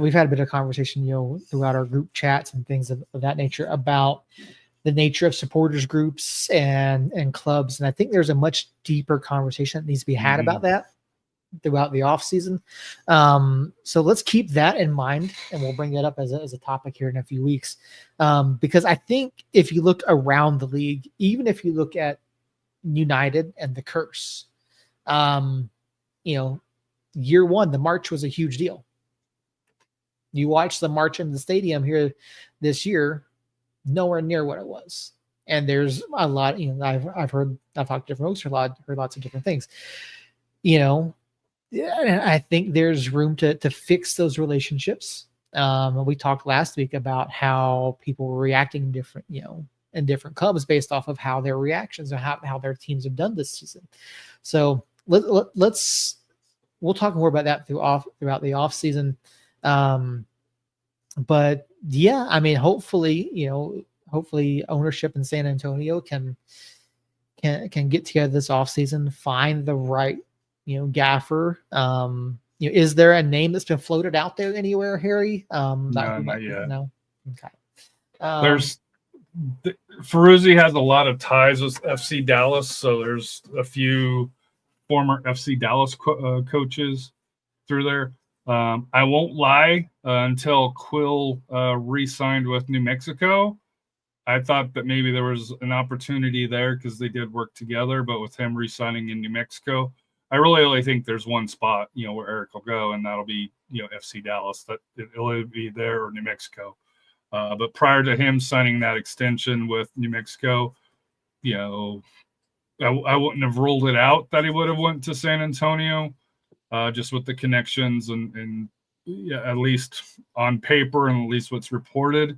we've had a bit of conversation throughout our group chats and things of that nature about the nature of supporters groups and clubs. And I think there's a much deeper conversation that needs to be had about that throughout the off season. So let's keep that in mind, and we'll bring that up as a topic here in a few weeks. Because I think if you look around the league, even if you look at United and the Curse, year one, the march was a huge deal. You watch the march in the stadium here this year, nowhere near what it was. And there's a lot, I've talked to different folks, heard lots of different things. And I think there's room to fix those relationships. We talked last week about how people were reacting different, in different clubs based off of how their reactions and how their teams have done this season. So we'll talk more about that throughout the off season. But yeah, I mean, hopefully ownership in San Antonio can get together this off season, find the right, gaffer. Is there a name that's been floated out there anywhere, Harry? No, not yet. No. Okay. Ferruzzi has a lot of ties with FC Dallas, so there's a few former FC Dallas coaches through there. I won't lie, until Quill re-signed with New Mexico, I thought that maybe there was an opportunity there because they did work together, but with him re-signing in New Mexico, I really only think there's one spot, where Eric will go, and that'll be, FC Dallas. That it'll either be there or New Mexico. But prior to him signing that extension with New Mexico, I wouldn't have ruled it out that he would have went to San Antonio, just with the connections and at least on paper and at least what's reported.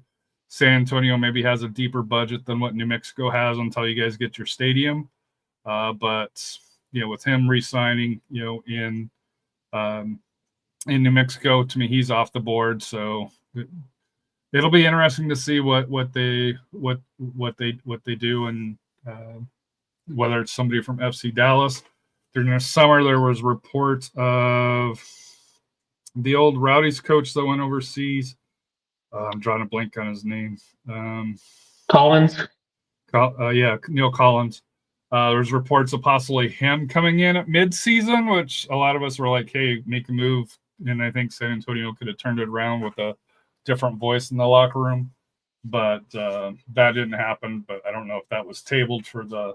San Antonio maybe has a deeper budget than what New Mexico has until you guys get your stadium. But with him re-signing, in New Mexico, to me, he's off the board. So it'll be interesting to see what they do, and whether it's somebody from FC Dallas. During the summer, there was reports of the old Rowdies coach that went overseas. I'm drawing a blank on his name. Collins. Neil Collins. There's reports of possibly him coming in at mid-season, which a lot of us were like, hey, make a move. And I think San Antonio could have turned it around with a different voice in the locker room. But that didn't happen. But I don't know if that was tabled for the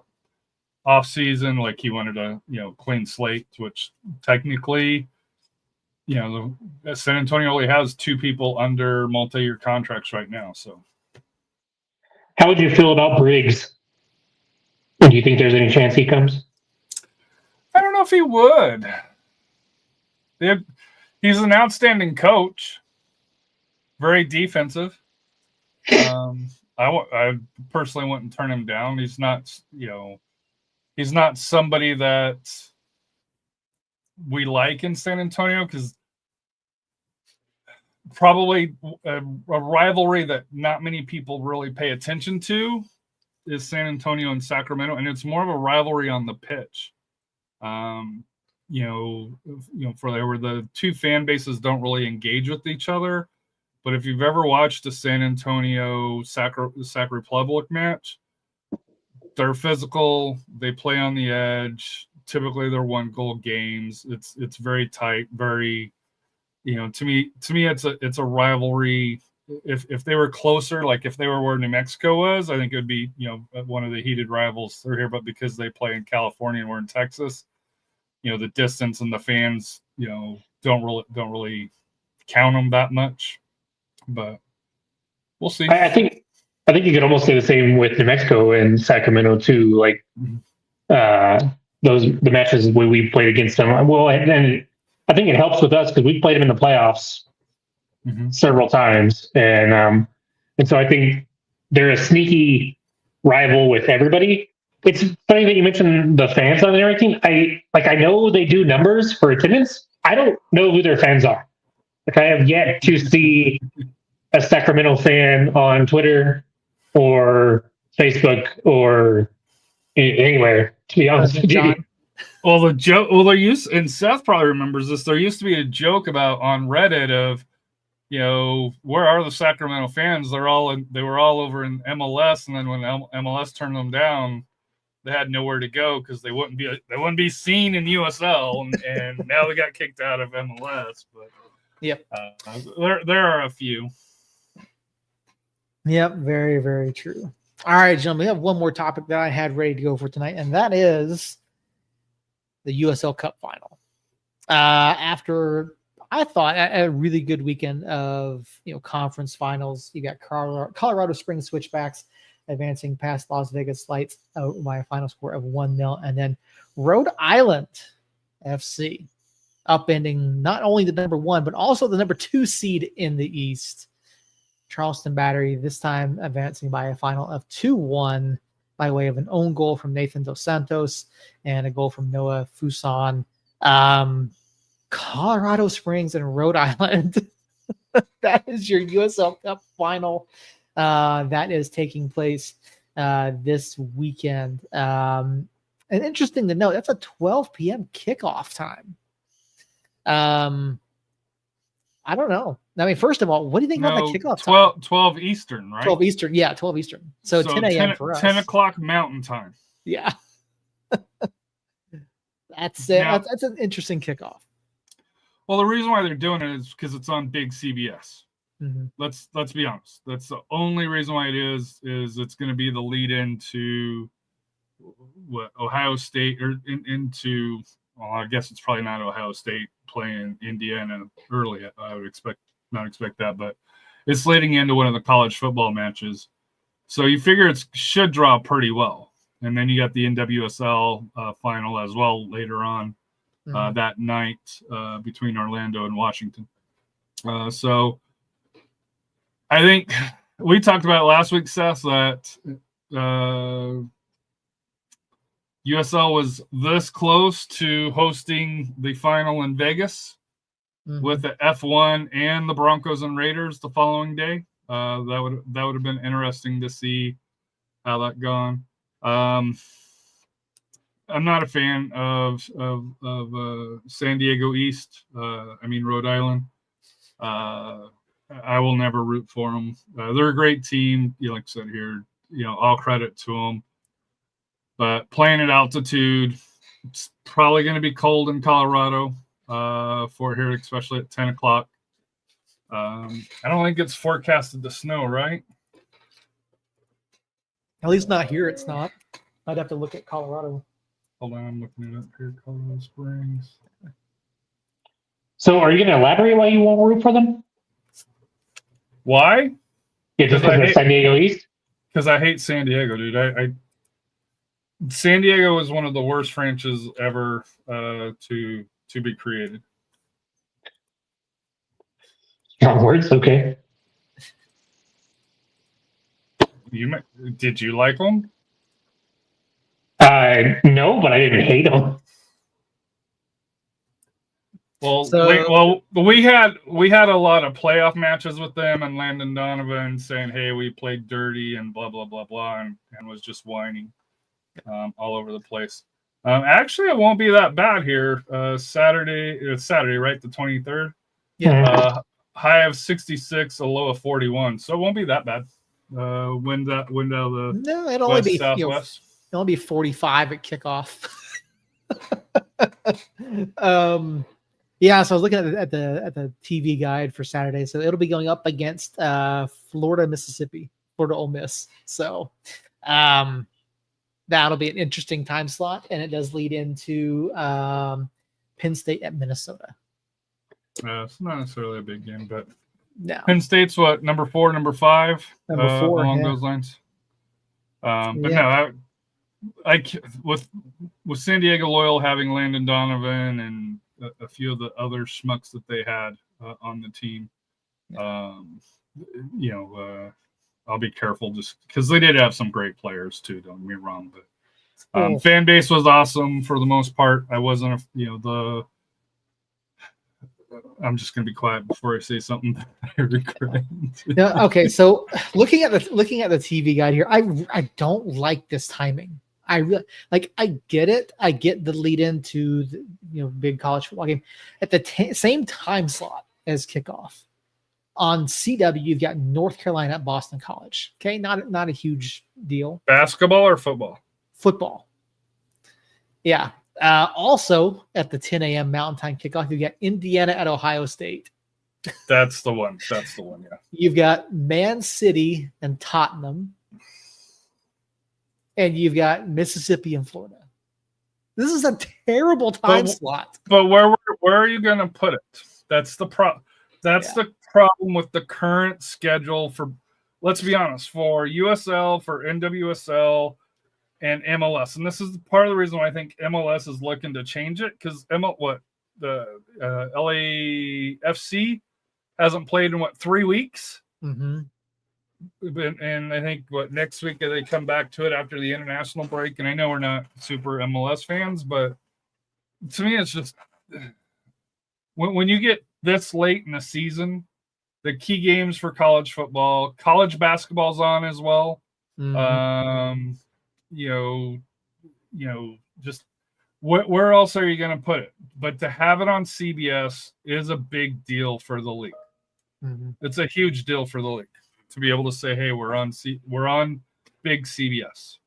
off-season, like he wanted a clean slate, which technically, San Antonio only has 2 people under multi-year contracts right now. So how would you feel about Briggs? Do you think there's any chance he comes? I don't know if he would. He's an outstanding coach, very defensive. I personally wouldn't turn him down. He's not, he's not somebody that we like in San Antonio, because probably a rivalry that not many people really pay attention to is San Antonio and Sacramento, and it's more of a rivalry on the pitch. For where the two fan bases don't really engage with each other. But if you've ever watched a San Antonio Sac Republic match, they're physical. They play on the edge. Typically, they're 1-goal games. It's very tight. Very, to me, it's a rivalry. If they were closer, like if they were where New Mexico was, I think it would be one of the heated rivals through here. But because they play in California and we're in Texas, the distance and the fans, don't really count them that much. But we'll see. I think you could almost say the same with New Mexico and Sacramento too. Like the matches when we played against them. Well, and I think it helps with us because we played them in the playoffs several times, and so I think they're a sneaky rival with everybody. It's funny that you mentioned the fans on there. I know they do numbers for attendance. I don't know who their fans are. Like, I have yet to see a Sacramento fan on Twitter or Facebook or anywhere, to be honest with you. Well, the joke. Well, there used, and Seth probably remembers this. There used to be a joke about on Reddit of, where are the Sacramento fans? They were all over in MLS, and then when MLS turned them down, they had nowhere to go because they wouldn't be seen in USL, and now they got kicked out of MLS. But yep, there are a few. Yep, very, very true. All right, gentlemen, we have one more topic that I had ready to go for tonight, and that is the USL Cup final. After I thought a really good weekend of conference finals, you got Colorado Springs Switchbacks advancing past Las Vegas Lights by a final score of 1-0, and then Rhode Island FC upending not only the number 1 but also the number 2 seed in the East, Charleston Battery, this time advancing by a final of 2-1 by way of an own goal from Nathan Dos Santos and a goal from Noah Fuson. Colorado Springs and Rhode Island. That is your USL Cup final. That is taking place this weekend. And interesting to note, that's a 12 p.m. kickoff time. I don't know. I mean, first of all, what do you think about the kickoff time? 12 Eastern, right? 12 Eastern. Yeah, 12 Eastern. So 10 a.m. for us. 10 o'clock Mountain Time. Yeah. That's it. Now, that's an interesting kickoff. Well, the reason why they're doing it is because it's on big CBS. Mm-hmm. Let's be honest. That's the only reason why it is it's going to be the lead into what Ohio State or into. Well, I guess it's probably not Ohio State playing Indiana early. I would not expect that, but it's leading into one of the college football matches. So you figure it should draw pretty well. And then you got the NWSL final as well later on that night between Orlando and Washington. So I think we talked about last week, Seth, that USL was this close to hosting the final in Vegas with the F1 and the Broncos and Raiders the following day. That would have been interesting to see how that gone. I'm not a fan of San Diego East. Rhode Island. I will never root for them. They're a great team. Like I said here, all credit to them. But playing at altitude, it's probably going to be cold in Colorado for here, especially at 10 o'clock. I don't think it's forecasted to snow, right? At least not here. It's not. I'd have to look at Colorado. Hold on, I'm looking it up here. Colorado Springs. So are you going to elaborate why you won't root for them? Why? Yeah, just because of San Diego East? Because I hate San Diego, dude. San Diego is one of the worst franchises ever to be created. Strong words, okay. Did you like them? No, but I didn't hate them. Well, So- we had a lot of playoff matches with them, and Landon Donovan saying, "Hey, we played dirty," and blah blah blah blah, and was just whining all over the place. Actually, it won't be that bad here. Saturday, it's Saturday, right? The 23rd. Yeah. High of 66, a low of 41, so it won't be that bad. Wind out of the No, it'll only be southwest. It'll only be 45 at kickoff. Yeah, so I was looking at the TV guide for Saturday. So it'll be going up against Florida, Mississippi, Florida Ole Miss. So that'll be an interesting time slot, and it does lead into Penn State at Minnesota. It's not necessarily a big game, but No, Penn State's what, number 4, number 5, Number 4, along yeah. those lines. But Yeah. no, I with San Diego Loyal having Landon Donovan and a few of the other schmucks that they had on the team, I'll be careful just because they did have some great players too. Don't get me wrong, but fan base was awesome for the most part. I wasn't, I'm just gonna be quiet before I say something that I regret. No, okay, so looking at the TV guide here, I don't like this timing. I really I get it. I get the lead into the big college football game at the same time slot as kickoff. On CW, you've got North Carolina at Boston College. Okay, not a huge deal. Basketball or football? Football. Yeah. Also at the 10 a.m. Mountain Time kickoff, you've got Indiana at Ohio State. That's the one. Yeah. You've got Man City and Tottenham. And you've got Mississippi and Florida. This is a terrible time slot. But where are you going to put it? That's the problem. That's the problem with the current schedule for, let's be honest, for USL, for NWSL, and MLS. And this is part of the reason why I think MLS is looking to change it, because the LAFC hasn't played in 3 weeks. Mm-hmm. And I think next week they come back to it after the international break. And I know we're not super MLS fans, but to me, it's just when you get this late in the season, the key games for college football, college basketball's on as well. Mm-hmm. Just where else are you going to put it? But to have it on CBS is a big deal for the league. Mm-hmm. It's a huge deal for the league to be able to say, "Hey, we're on big CBS."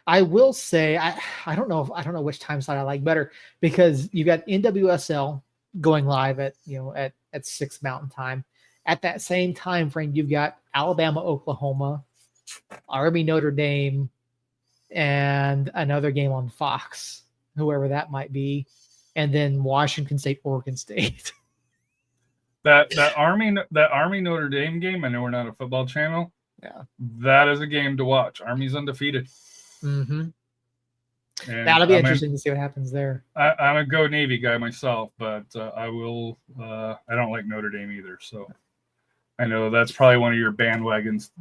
I will say I don't know which time slot I like better, because you got NWSL going live at 6 Mountain Time. At that same time frame, you've got Alabama, Oklahoma, Army, Notre Dame, and another game on Fox, whoever that might be, and then Washington State, Oregon State. That Army Notre Dame game. I know we're not a football channel. Yeah, that is a game to watch. Army's undefeated. Mm-hmm. And that'll be interesting to see what happens there. I'm a Go Navy guy myself, but I will. I don't like Notre Dame either. So I know that's probably one of your bandwagons,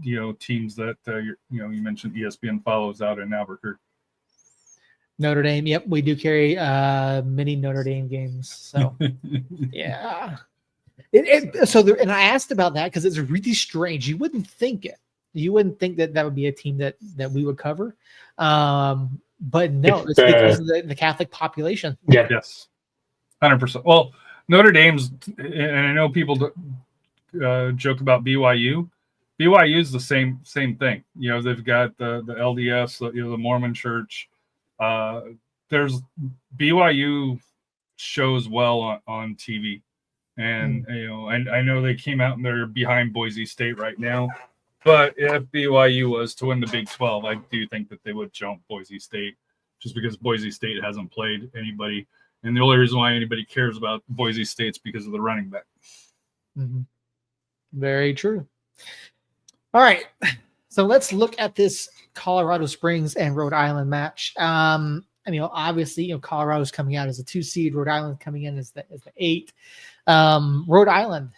teams that you mentioned ESPN follows out in Albuquerque. Notre Dame. Yep, we do carry many Notre Dame games. So yeah. And I asked about that because it's really strange. You wouldn't think it. You wouldn't think that would be a team that we would cover. But no, it's because of the Catholic population. Yeah. Yes. 100%. Well, Notre Dame's, and I know people joke about BYU. BYU is the same thing. They've got the LDS, the Mormon Church. There's BYU shows well on TV. And and I know they came out and they're behind Boise State right now. But if BYU was to win the Big 12, I do think that they would jump Boise State, just because Boise State hasn't played anybody, and the only reason why anybody cares about Boise State's because of the running back. Mm-hmm. Very true. All right, so let's look at this Colorado Springs and Rhode Island match. Obviously, Colorado's coming out as a 2 seed, Rhode Island coming in as the 8. Rhode Island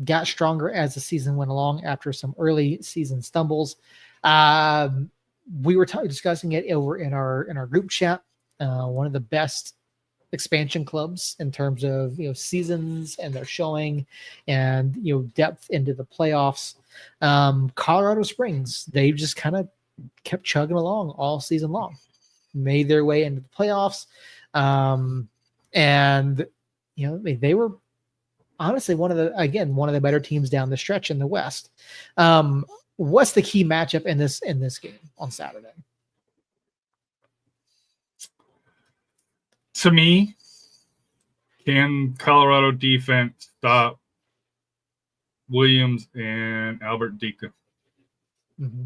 got stronger as the season went along after some early season stumbles. We were discussing it over in our group chat. One of the best expansion clubs in terms of seasons and their showing and depth into the playoffs. Colorado Springs, they just kind of kept chugging along all season long, made their way into the playoffs, and they were honestly one of the better teams down the stretch in the West. What's the key matchup in this game on Saturday? To me, can Colorado defense stop Williams and Albert Dika? Mm-hmm.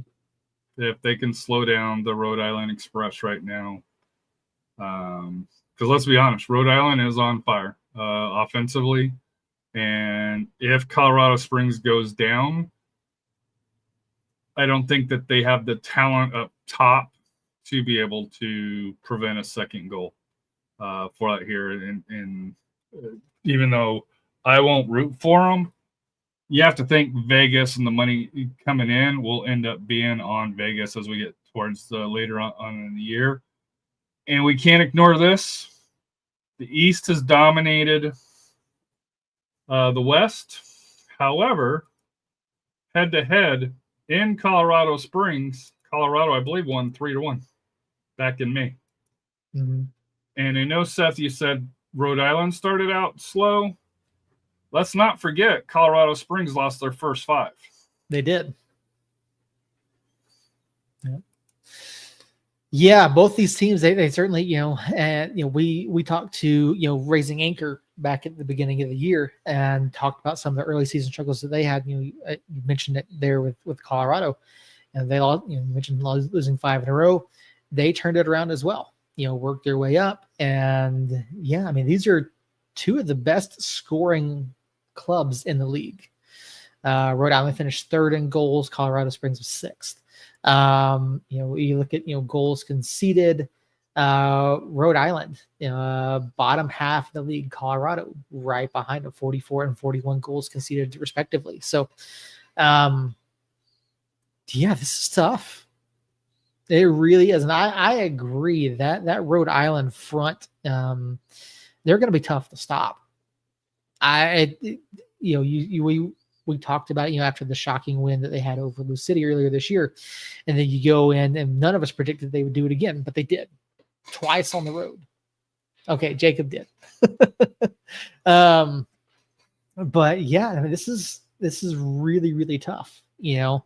If they can slow down the Rhode Island Express right now. Because let's be honest, Rhode Island is on fire offensively. And if Colorado Springs goes down, I don't think that they have the talent up top to be able to prevent a second goal for that here. And even though I won't root for them, you have to think Vegas and the money coming in will end up being on Vegas as we get towards later on in the year. And we can't ignore this. The East has dominated the West. However, head-to-head in Colorado Springs, Colorado, I believe, won 3-1 back in May. Mm-hmm. And I know, Seth, you said Rhode Island started out slow. Let's not forget Colorado Springs lost their first 5. They did. Yeah, both these teams, they certainly, we talked to, Raising Anchor back at the beginning of the year and talked about some of the early season struggles that they had. You mentioned it there with Colorado, and they all, you mentioned losing 5 in a row. They turned it around as well, worked their way up. And yeah, I mean, these are 2 of the best scoring clubs in the league. Rhode Island finished 3rd in goals. Colorado Springs was 6th. You look at, goals conceded, Rhode Island, bottom half of the league, Colorado right behind them, 44 and 41 goals conceded respectively. So, this is tough. It really is. And I agree that Rhode Island front, they're going to be tough to stop. We talked about, after the shocking win that they had over Lou City earlier this year, and then you go in and none of us predicted they would do it again, but they did twice on the road. Okay. Jacob did. But yeah, I mean, this is really, really tough. You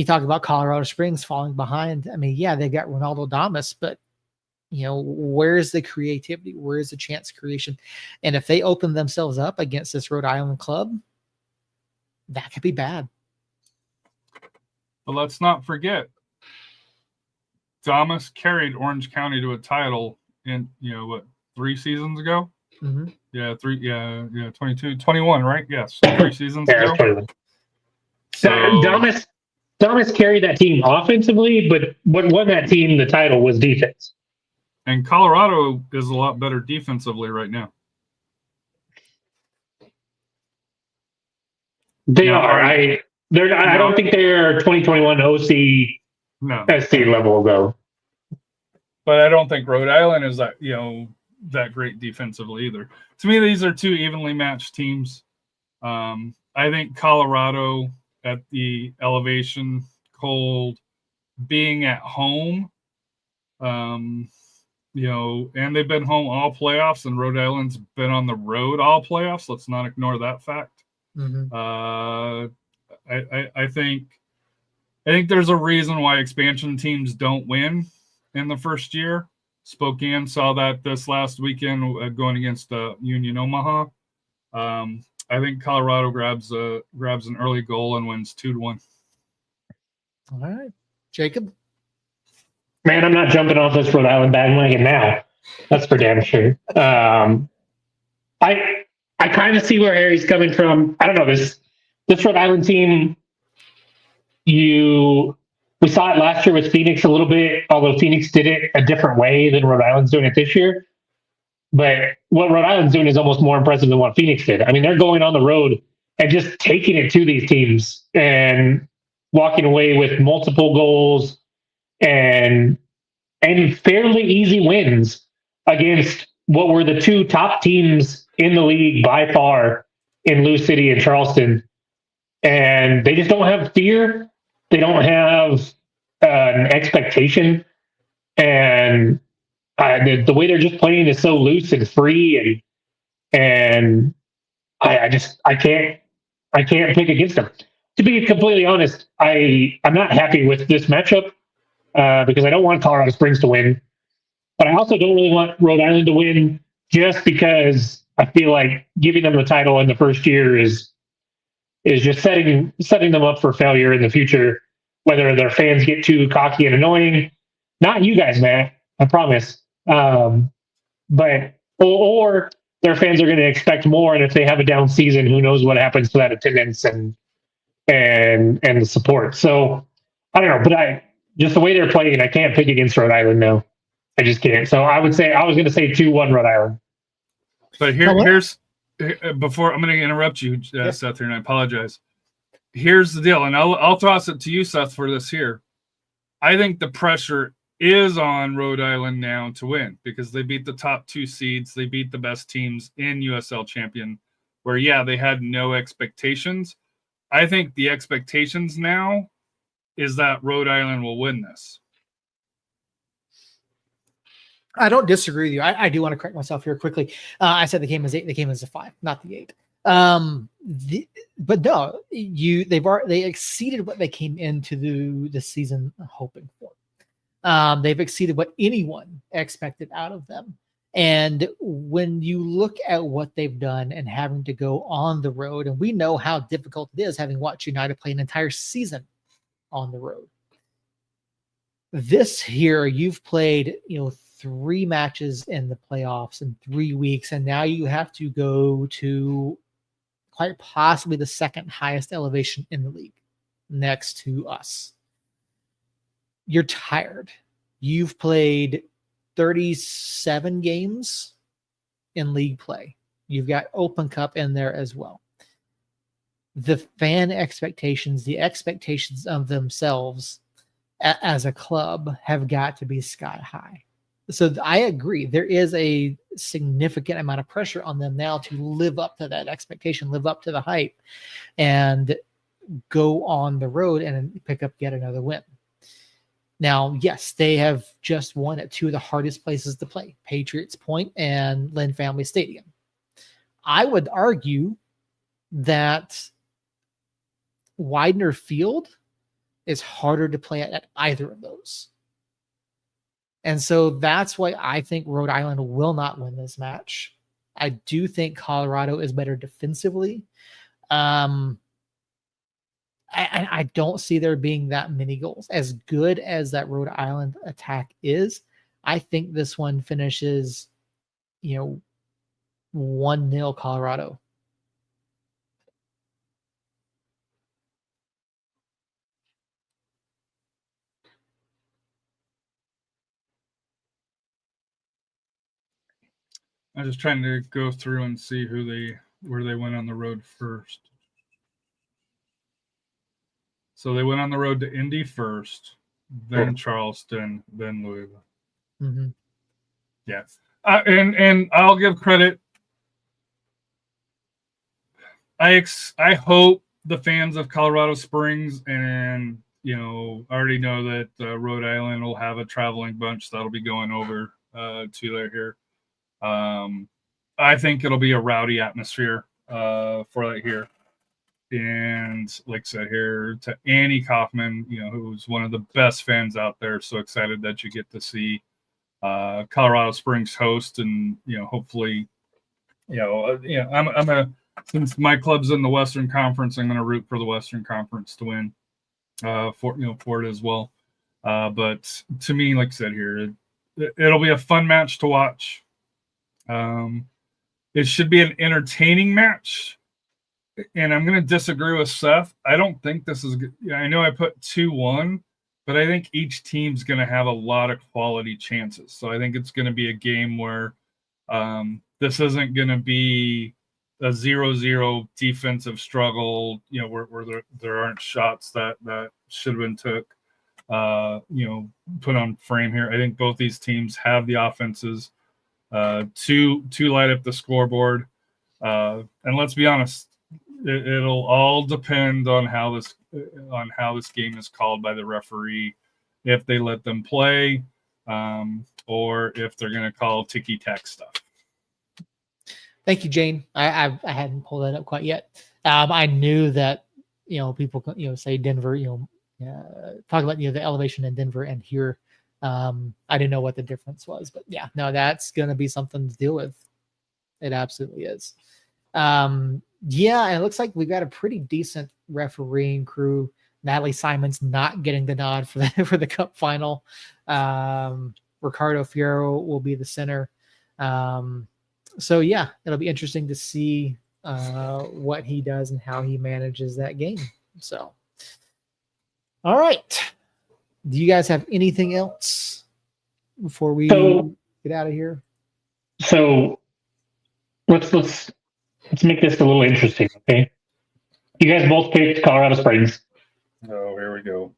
talk about Colorado Springs falling behind. I mean, yeah, they got Ronaldo Damas, but where's the creativity? Where's the chance creation? And if they open themselves up against this Rhode Island club, that could be bad. But let's not forget, Damas carried Orange County to a title in, 3 seasons ago? Mm-hmm. Yeah, 22, 21, right? Yes, 3 seasons ago. So, Damas carried that team offensively, but what won that team the title was defense. And Colorado is a lot better defensively right now. They are. I don't think they're 2021 OC SC level though. But I don't think Rhode Island is that that great defensively either. To me, these are 2 evenly matched teams. I think Colorado at the elevation, cold, being at home, and they've been home all playoffs, and Rhode Island's been on the road all playoffs. Let's not ignore that fact. Mm-hmm. I think there's a reason why expansion teams don't win in the first year. Spokane saw that this last weekend going against Union Omaha. I think Colorado grabs an early goal and wins 2-1. All right, Jacob. Man, I'm not jumping off this Rhode Island bandwagon now. That's for damn sure. I kind of see where Harry's coming from. I don't know, this Rhode Island team, we saw it last year with Phoenix a little bit, although Phoenix did it a different way than Rhode Island's doing it this year. But what Rhode Island's doing is almost more impressive than what Phoenix did. I mean, they're going on the road and just taking it to these teams and walking away with multiple goals and fairly easy wins against what were the two top teams in the league by far in Lou City and Charleston. And they just don't have fear. They don't have an expectation. And the way they're just playing is so loose and free. And I can't pick against them. To be completely honest, I'm not happy with this matchup because I don't want Colorado Springs to win. But I also don't really want Rhode Island to win just because I feel like giving them the title in the first year is just setting them up for failure in the future, whether their fans get too cocky and annoying. Not you guys, man. I promise. But or their fans are going to expect more, and if they have a down season, who knows what happens to that attendance and the support. So I don't know, but just the way they're playing, I can't pick against Rhode Island now. I just can't. So I was going to say 2-1 Rhode Island. But here's before I'm going to interrupt you, Seth, here, and I apologize. Here's the deal, and I'll toss it to you, Seth, for this here. I think the pressure is on Rhode Island now to win because they beat the top 2 seeds. They beat the best teams in USL champion, where, they had no expectations. I think the expectations now is that Rhode Island will win this. I don't disagree with you. I do want to correct myself here quickly. I said the game is 8. The game is a 5, not the 8. But no, they exceeded what they came into the season hoping for. They've exceeded what anyone expected out of them. And when you look at what they've done and having to go on the road, and we know how difficult it is having watched United play an entire season on the road. This here, you've played, 3 matches in the playoffs in 3 weeks, and now you have to go to quite possibly the second highest elevation in the league next to us. You're tired. You've played 37 games in league play. You've got Open Cup in there as well. The fan expectations, the expectations of themselves as a club have got to be sky high. So I agree. There is a significant amount of pressure on them now to live up to that expectation, live up to the hype, and go on the road and pick up yet another win. Now, yes, they have just won at 2 of the hardest places to play, Patriots Point and Lynn Family Stadium. I would argue that Widener Field is harder to play at either of those. And so that's why I think Rhode Island will not win this match. I do think Colorado is better defensively. I don't see there being that many goals. As good as that Rhode Island attack is, I think this one finishes, 1-0 Colorado. I'm just trying to go through and see where they went on the road first. So they went on the road to Indy first, then Charleston, then Louisville. Mm-hmm. Yeah, and I'll give credit. I hope the fans of Colorado Springs and already know that Rhode Island will have a traveling bunch that'll be going over to there here. I think it'll be a rowdy atmosphere for that here. And like I said here, to Annie Kaufman, who's one of the best fans out there. So excited that you get to see Colorado Springs host, and hopefully, since my club's in the Western Conference, I'm going to root for the Western Conference to win for it as well. But to me, like I said here, it'll be a fun match to watch. It should be an entertaining match. And I'm going to disagree with Seth. I don't think this is good. I know I put 2-1, but I think each team's going to have a lot of quality chances. So I think it's going to be a game where this isn't going to be a 0-0 defensive struggle, where there aren't shots that should have been took, put on frame here. I think both these teams have the offenses to light up the scoreboard. And let's be honest, it'll all depend on how this game is called by the referee, if they let them play, or if they're going to call ticky-tack stuff. Thank you, Jane. I hadn't pulled that up quite yet. I knew that people say Denver, talk about the elevation in Denver and here. I didn't know what the difference was, but yeah, no, that's going to be something to deal with. It absolutely is. Yeah, and it looks like we've got a pretty decent refereeing crew. Natalie Simon's not getting the nod for the Cup final. Ricardo Fierro will be the center. So yeah, it'll be interesting to see what he does and how he manages that game. So, all right. Do you guys have anything else before we get out of here? So let's make this a little interesting, okay? You guys both picked Colorado Springs. Oh, here we go.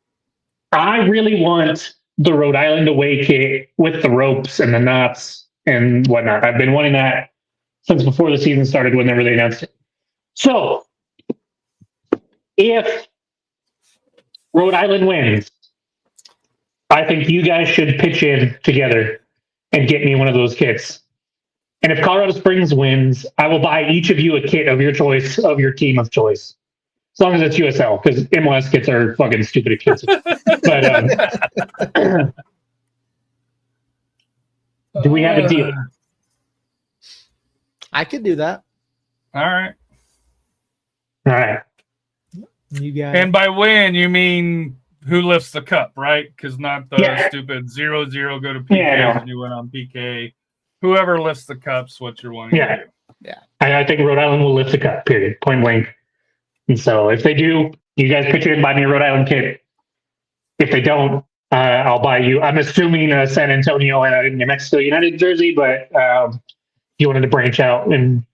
I really want the Rhode Island away kit with the ropes and the knots and whatnot. I've been wanting that since before the season started, whenever they announced it. So, if Rhode Island wins, I think you guys should pitch in together and get me one of those kits. And if Colorado Springs wins, I will buy each of you a kit of your choice, of your team of choice. As long as it's USL, because MLS kits are fucking stupid expensive. But do we have a deal? I could do that. All right. All right. You guys. And by win, you mean who lifts the cup, right? Because not the stupid 0-0 go to PK and you went on PK. Whoever lifts the cup's what you're wanting to do. Yeah. I think Rhode Island will lift the cup, period. Point blank. And so if they do, you guys pitch in, buy me a Rhode Island kit. If they don't, I'll buy you. I'm assuming a San Antonio and New Mexico United jersey, but if you wanted to branch out and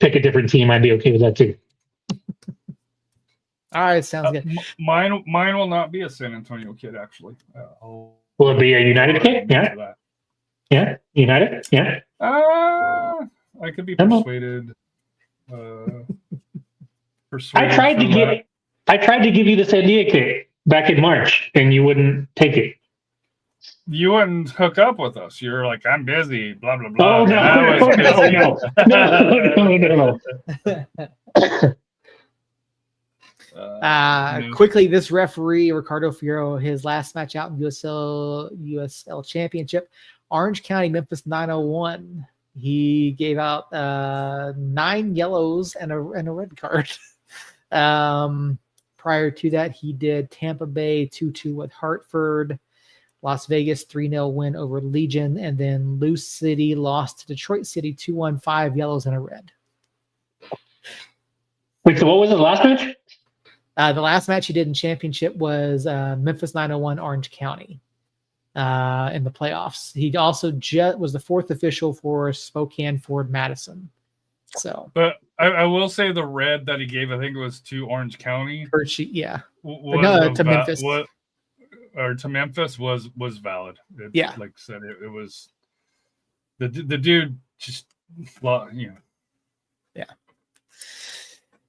pick a different team, I'd be okay with that too. All right, sounds good. Mine will not be a San Antonio kit, actually. Will it be a United kit? Yeah. Yeah, United. Yeah. I could be persuaded. I tried to give you the Sandia kit back in March, and you wouldn't take it. You wouldn't hook up with us. You're like, I'm busy, blah blah blah. Oh no. Quickly, this referee, Ricardo Fierro, his last match out in USL Championship, Orange County, Memphis 901. He gave out 9 yellows and a red card. Prior to that, he did Tampa Bay 2-2 with Hartford, Las Vegas 3-0 win over Legion, and then Loose City lost to Detroit City 2-1, 5 yellows and a red. Wait, so what was the last match? The last match he did in championship was Memphis 901 Orange County in the playoffs. He also was the 4th official for Spokane Ford Madison. So, but I will say the red that he gave, I think it was to Orange County. To Memphis. To Memphis was valid. Yeah, like I said, it was the dude just Yeah.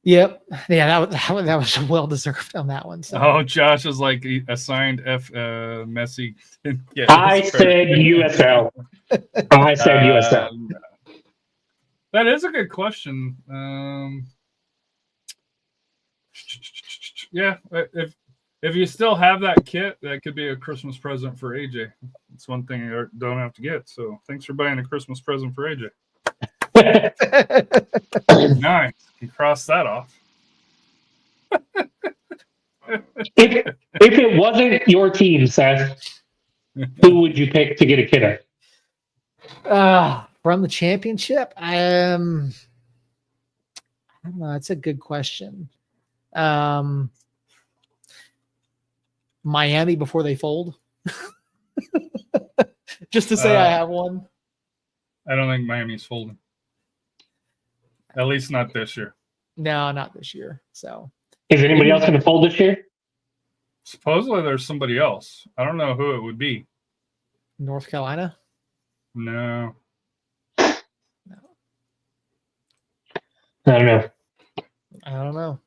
Yep. Yeah, that was well deserved on that one. So. Oh, Josh is like assigned Messi. Yeah, I said USL. I said USL. That is a good question. Yeah, if you still have that kit, that could be a Christmas present for AJ. It's one thing you don't have to get. So thanks for buying a Christmas present for AJ. Nice. You cross that off. If it wasn't your team, Seth, who would you pick to get a kit of? From the championship, I don't know. That's a good question. Miami before they fold. Just to say I have one. I don't think Miami's folding. At least not this year. No, not this year. So Is anybody else going to fold this year? Supposedly there's somebody else. I don't know who it would be. North Carolina. No. I don't know. I don't know.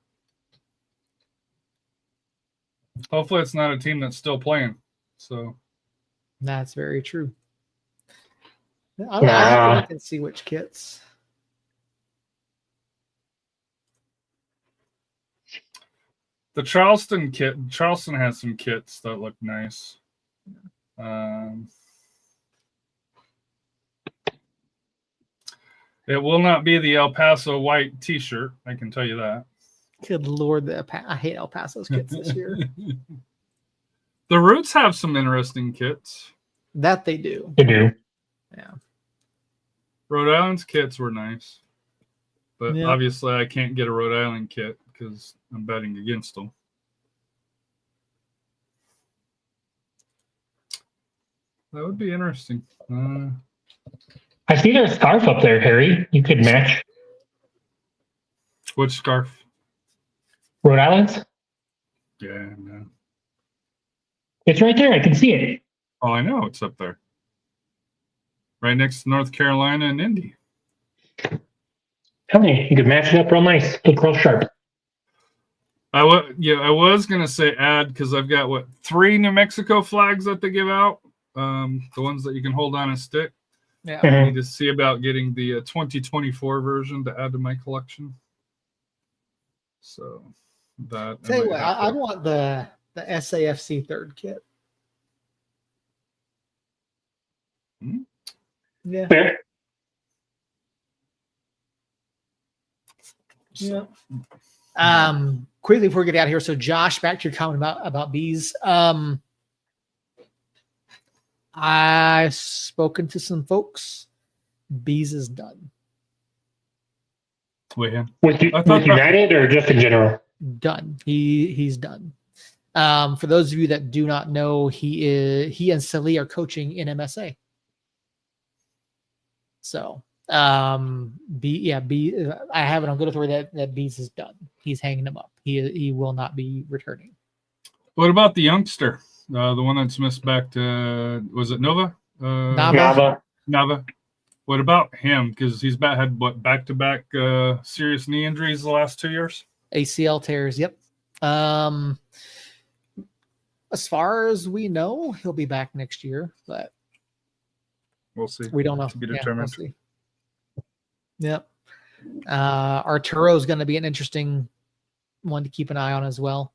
Hopefully it's not a team that's still playing. So That's very true. I have to look and see which kits. the Charleston has some kits that look nice. It will not be the El Paso white T-shirt. I can tell you that. Good Lord, I hate El Paso's kits this year. The Roots have some interesting kits. That they do. They do. Yeah. Rhode Island's kits were nice. But Yeah. obviously I can't get a Rhode Island kit because I'm betting against them. That would be interesting. I see there's a scarf up there, Harry. You could match Which scarf? Rhode Island's. Yeah, no. It's right there. I can see it. Oh, I know it's up there. Right next to North Carolina and Indy. Tell me, you could match it up real nice. Look real sharp. I was gonna say add because I've got 3 New Mexico flags that they give out. The ones that you can hold on a stick. Yeah. I need to see about getting the 2024 version to add to my collection. So that. Tell you what, I want the SAFC third kit. Hmm? Yeah. Fair. Yeah. Quickly before we get out of here, so Josh, back to your comment about bees. I've spoken to some folks. Bees is done. Wait, him. With United or just in general? Done. He's done. For those of you that do not know, he and Sali are coaching in MSA. So I have it on good authority that Bees is done. He's hanging him up. He will not be returning. What about the youngster? The one that's missed back to, was it Nova? Nava. Nava. What about him? Because he's had back-to-back serious knee injuries the last 2 years. ACL tears. Yep. As far as we know, he'll be back next year, but We'll see. we don't know. To be Yeah, determined. we'll see. Yep. Arturo is going to be an interesting one to keep an eye on as well.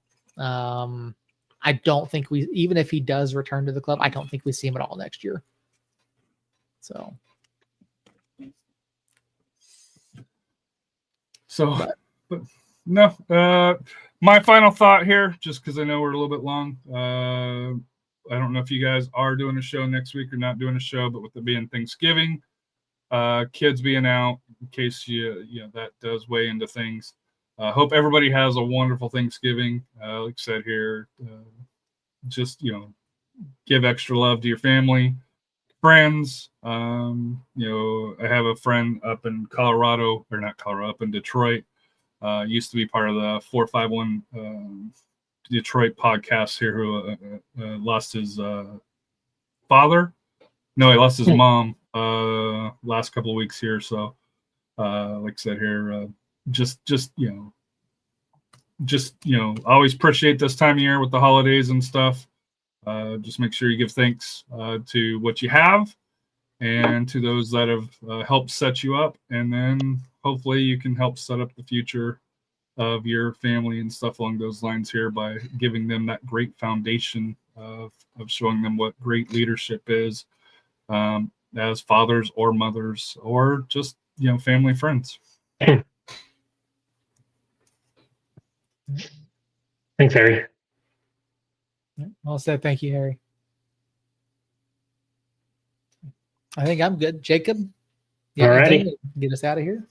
I don't think even if he does return to the club, I don't think we see him at all next year. So. But no. My final thought here, just because I know we're a little bit long. I don't know if you guys are doing a show next week or not doing a show, but with it being Thanksgiving, kids being out, in case that does weigh into things. Hope everybody has a wonderful Thanksgiving. Like I said here, just give extra love to your family, friends. I have a friend up in Colorado, or not Colorado, up in Detroit. Used to be part of the 451 Detroit podcast here, who lost his father. No, he lost his mom last couple of weeks here. So, like I said here, always appreciate this time of year with the holidays and stuff. Just make sure you give thanks to what you have and to those that have helped set you up, and then hopefully you can help set up the future of your family and stuff along those lines here by giving them that great foundation of showing them what great leadership is, as fathers or mothers or just family friends. Thanks, Harry. Well said. Thank you, Harry. I think I'm good. Jacob, you have anything to get us out of here?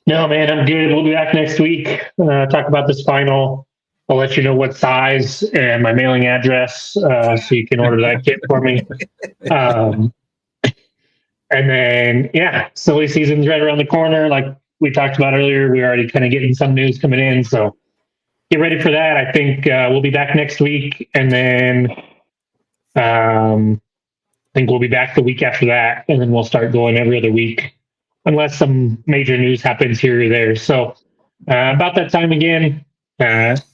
No, man, I'm good. We'll be back next week. Talk about this final. I'll let you know what size and my mailing address, so you can order that kit for me. And then, silly season's right around the corner. Like we talked about earlier. We're already kind of getting some news coming in, so get ready for that. I think we'll be back next week, and then I think we'll be back the week after that, and then we'll start going every other week, unless some major news happens here or there. So about that time again,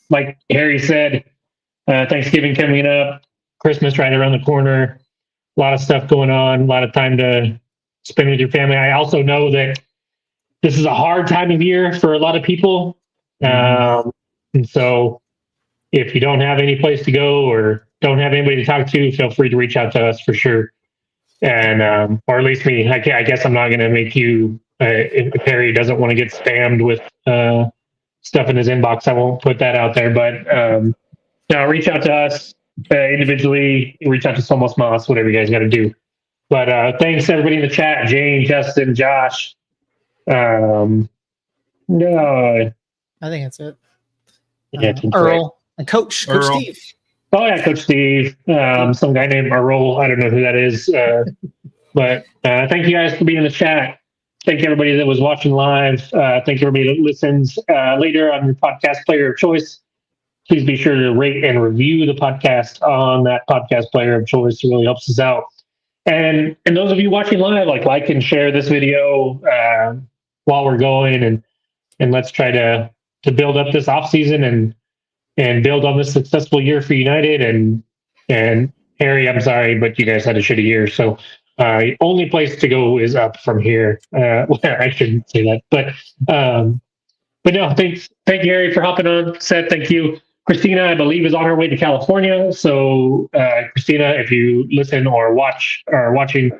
like Harry said, Thanksgiving coming up, Christmas right around the corner, a lot of stuff going on, a lot of time to spend with your family. I also know that this is a hard time of year for a lot of people. And so if you don't have any place to go or don't have anybody to talk to, feel free to reach out to us for sure. And, or at least me, I guess I'm not going to make you, if Harry doesn't want to get spammed with stuff in his inbox, I won't put that out there, but reach out to us individually, reach out to Somos Moss, whatever you guys got to do. But thanks everybody in the chat, Jane, Justin, Josh. No, I think that's it. yeah, Earl and Coach Earl. Steve. Oh yeah, Coach Steve. Some guy named Earl. I don't know who that is. But thank you guys for being in the chat. Thank everybody that was watching live. Thank everybody that listens later on your podcast player of choice. Please be sure to rate and review the podcast on that podcast player of choice. It really helps us out. And those of you watching live, like and share this video while we're going, and let's try to build up this off season and build on this successful year for United. And Harry, I'm sorry, but you guys had a shitty year. So only place to go is up from here. I shouldn't say that, but no, thank you, Harry, for hopping on. Seth, thank you. Christina, I believe, is on her way to California. So Christina, if you listen or watching,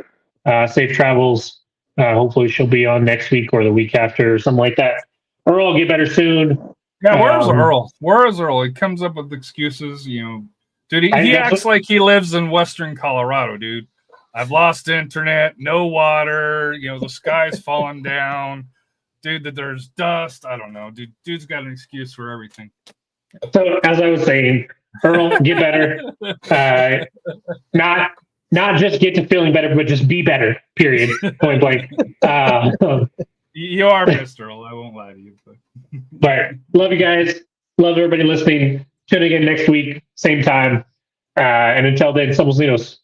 safe travels. Hopefully she'll be on next week or the week after or something like that. Earl, get better soon. Yeah, where's Earl? Where is Earl? He comes up with excuses, Dude, he acts like he lives in Western Colorado, dude. I've lost internet, no water, the sky's falling down. Dude, that there's dust. I don't know. Dude's got an excuse for everything. So as I was saying, Earl, get better. Not just get to feeling better, but just be better, period. Point blank. You are missed, Earl. I won't lie to you. But love you guys. Love everybody listening. Tune in again next week, same time. And until then, Somos Linos.